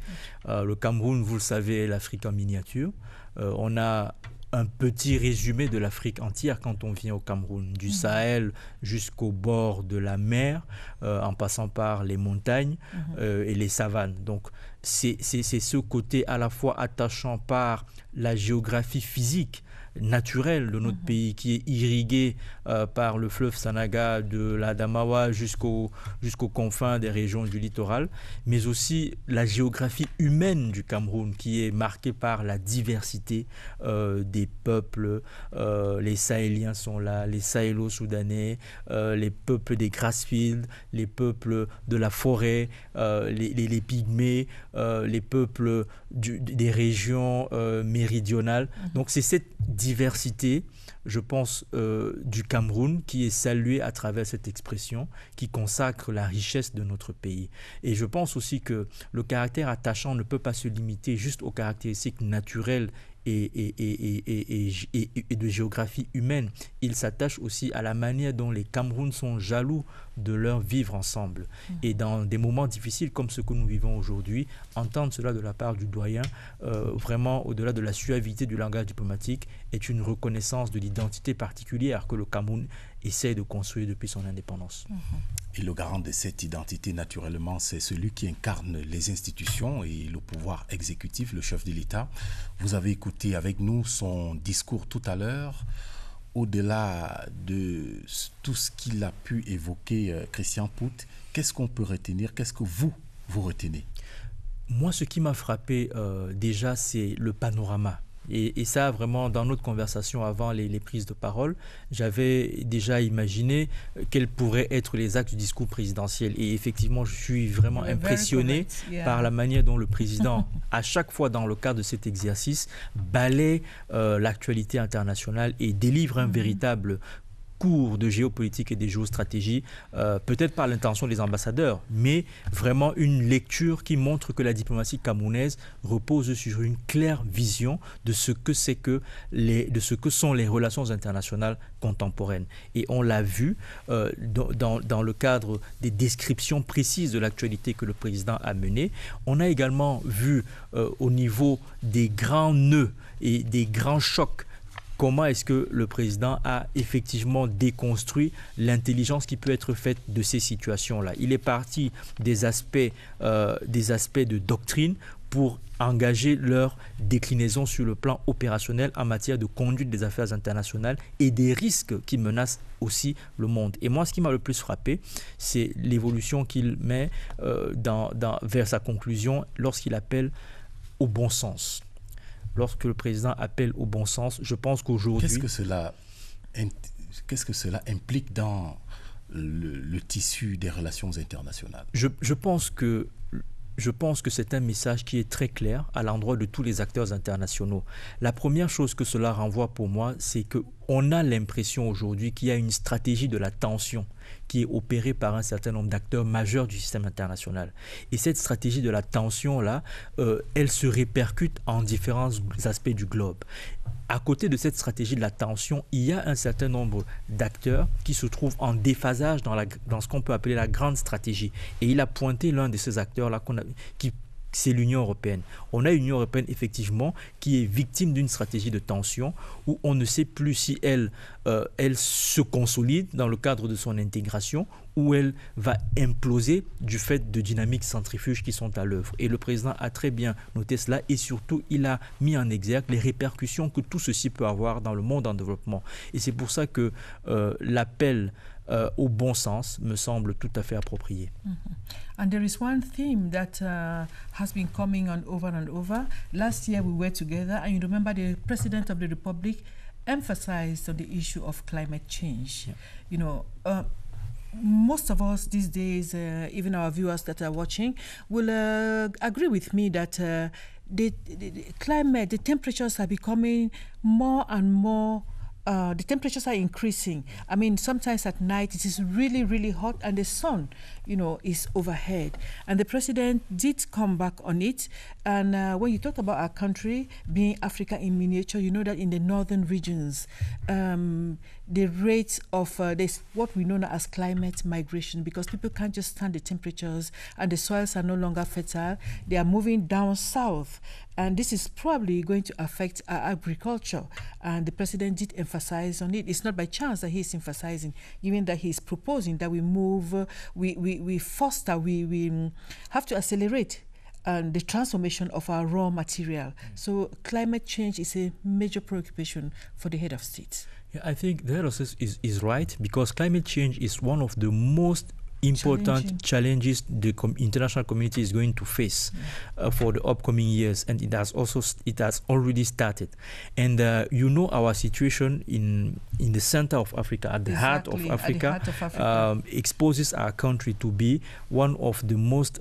Le Cameroun, vous le savez, est l'Afrique en miniature. On a un petit résumé de l'Afrique entière quand on vient au Cameroun, du Sahel jusqu'au bord de la mer, en passant par les montagnes et les savanes. Donc c'est ce côté à la fois attachant par la géographie physique, naturelle de notre pays, qui est irrigué par le fleuve Sanaga de l'Adamawa jusqu'aux confins des régions du littoral, mais aussi la géographie humaine du Cameroun qui est marquée par la diversité des peuples. Les Sahéliens sont là, les Sahélo-Soudanais, les peuples des Grassfields, les peuples de la forêt, les Pygmées, les peuples des régions méridionales. Donc c'est cette diversité, je pense, du Cameroun qui est saluée à travers cette expression qui consacre la richesse de notre pays. Et je pense aussi que le caractère attachant ne peut pas se limiter juste aux caractéristiques naturelles et de géographie humaine. Il s'attache aussi à la manière dont les Camerouns sont jaloux de leur vivre ensemble. Et dans des moments difficiles comme ce que nous vivons aujourd'hui, entendre cela de la part du doyen, vraiment au-delà de la suavité du langage diplomatique, est une reconnaissance de l'identité particulière que le Cameroun essaie de construire depuis son indépendance. Et le garant de cette identité, naturellement, c'est celui qui incarne les institutions et le pouvoir exécutif, le chef de l'État. Vous avez écouté avec nous son discours tout à l'heure. Au-delà de tout ce qu'il a pu évoquer, Christian Pout, qu'est-ce qu'on peut retenir? Qu'est-ce que vous retenez? Moi, ce qui m'a frappé déjà, c'est le panorama. Et ça, vraiment, dans notre conversation avant les prises de parole, j'avais déjà imaginé quels pourraient être les axes du discours présidentiel. Et effectivement, je suis vraiment impressionné par la manière dont le président, à chaque fois dans le cadre de cet exercice, balaie l'actualité internationale et délivre un véritable cours de géopolitique et de géostratégie, peut-être par l'intention des ambassadeurs, mais vraiment une lecture qui montre que la diplomatie camerounaise repose sur une claire vision de ce que sont les relations internationales contemporaines. Et on l'a vu dans le cadre des descriptions précises de l'actualité que le président a menée. On a également vu au niveau des grands nœuds et des grands chocs comment est-ce que le président a effectivement déconstruit l'intelligence qui peut être faite de ces situations-là. Il est parti des aspects de doctrine pour engager leur déclinaison sur le plan opérationnel en matière de conduite des affaires internationales et des risques qui menacent aussi le monde. Et moi, ce qui m'a le plus frappé, c'est l'évolution qu'il met vers sa conclusion lorsqu'il appelle au bon sens. Lorsque le président appelle au bon sens, je pense qu'aujourd'hui... Qu'est-ce que cela implique dans le tissu des relations internationales. Je pense que c'est un message qui est très clair à l'endroit de tous les acteurs internationaux. La première chose que cela renvoie pour moi, c'est qu'on a l'impression aujourd'hui qu'il y a une stratégie de la tension qui est opérée par un certain nombre d'acteurs majeurs du système international. Et cette stratégie de la tension-là, elle se répercute en différents aspects du globe. À côté de cette stratégie de la tension, il y a un certain nombre d'acteurs qui se trouvent en déphasage dans ce qu'on peut appeler la grande stratégie. Et il a pointé l'un de ces acteurs-là, c'est l'Union européenne. On a une Union européenne, effectivement, qui est victime d'une stratégie de tension où on ne sait plus si elle se consolide dans le cadre de son intégration ou elle va imploser du fait de dynamiques centrifuges qui sont à l'œuvre. Et le président a très bien noté cela et surtout, il a mis en exergue les répercussions que tout ceci peut avoir dans le monde en développement. Et c'est pour ça que l'appel au bon sens me semble tout à fait approprié. And there is one theme that has been coming on over and over. Last year we were together, and you remember the President of the Republic emphasized on the issue of climate change. Yeah. You know, most of us these days, even our viewers that are watching, will agree with me that the climate, the temperatures are becoming more and more. The temperatures are increasing. I mean, sometimes at night it is really, really hot and the sun, is overhead. And the president did come back on it. And when you talk about our country being Africa in miniature, you know that in the northern regions, the rate of what we know now as climate migration, because people can't just stand the temperatures and the soils are no longer fertile, they are moving down south. And this is probably going to affect our agriculture. And the president did emphasize on it. It's not by chance that he's emphasizing, given that he's proposing that we move, we foster, we have to accelerate the transformation of our raw material. So climate change is a major preoccupation for the head of state. Yeah, I think the head of state is right, because climate change is one of the most important challenges the international community is going to face for the upcoming years, and it has already started. And our situation in the center of Africa, at the heart of Africa, exposes our country to be one of the most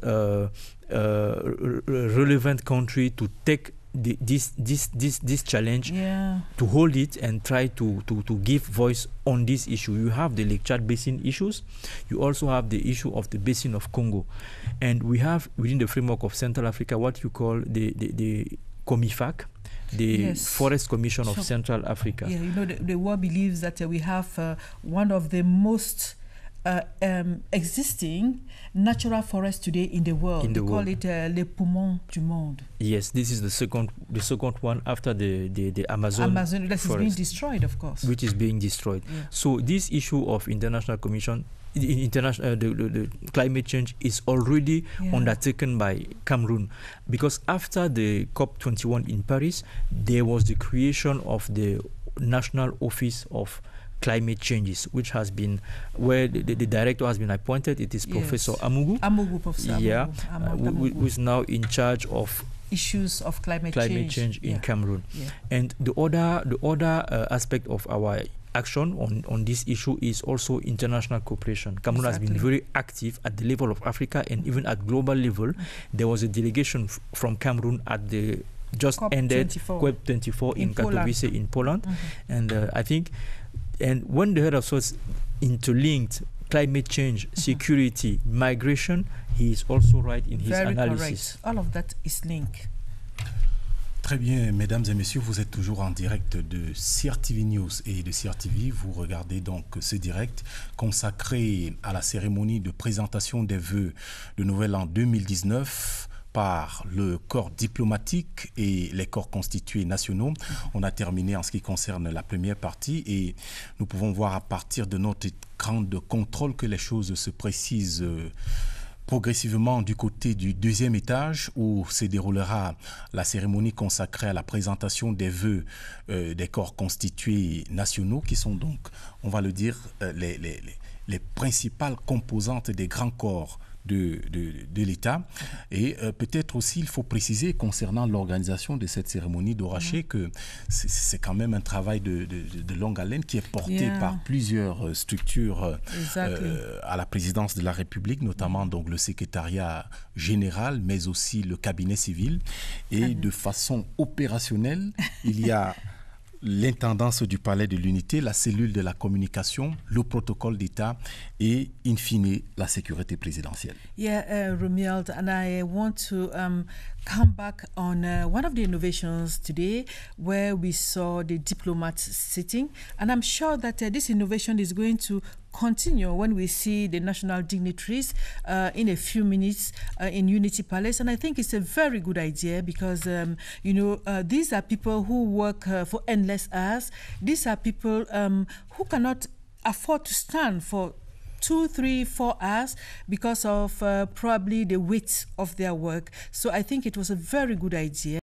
relevant country to take this challenge, to hold it and try to give voice on this issue. You have the Lake Chad Basin issues. You also have the issue of the Basin of Congo. And we have, within the framework of Central Africa, what you call the COMIFAC, the Forest Commission of Central Africa. Yeah, the world believes that we have one of the most existing natural forest today in the world. They call it les poumons du monde. Yes, this is the second one after the Amazon that forest, is being destroyed, of course. Which is being destroyed. Yeah. So this issue of the climate change is already undertaken by Cameroon, because after the COP21 in Paris, there was the creation of the National Office of Climate Changes, which has been, where the director has been appointed. It is Professor Amugu. Professor Amugu. Who is now in charge of issues of climate change in Cameroon. Yeah. And the other aspect of our action on this issue is also international cooperation. Cameroon has been very active at the level of Africa and even at global level. There was a delegation from Cameroon at the ended COP24 in Katowice in Poland. And I think, and when the head of state interlinked climate change, security, migration, he is also right in his analysis. Correct. All of that is linked. Très bien, mesdames et messieurs, vous êtes toujours en direct de CRTV News et de CRTV. Vous regardez donc ce direct consacré à la cérémonie de présentation des vœux de Nouvel An 2019 par le corps diplomatique et les corps constitués nationaux. On a terminé en ce qui concerne la première partie et nous pouvons voir à partir de notre écran de contrôle que les choses se précisent progressivement du côté du deuxième étage où se déroulera la cérémonie consacrée à la présentation des vœux des corps constitués nationaux qui sont donc, on va le dire, les principales composantes des grands corps de l'État. Et peut-être aussi, il faut préciser concernant l'organisation de cette cérémonie d'Oraché que c'est quand même un travail de longue haleine qui est porté par plusieurs structures à la présidence de la République, notamment donc le secrétariat général, mais aussi le cabinet civil. Et de façon opérationnelle, il y a l'intendance du Palais de l'Unité, la cellule de la communication, le protocole d'État et, in fine, la sécurité présidentielle. Yeah, Romuald, and I want to come back on one of the innovations today where we saw the diplomats sitting. And I'm sure that this innovation is going to continue when we see the national dignitaries in a few minutes in Unity Palace. And I think it's a very good idea because, these are people who work for endless hours. These are people who cannot afford to stand for 2, 3, 4 hours because of probably the weight of their work. So I think it was a very good idea.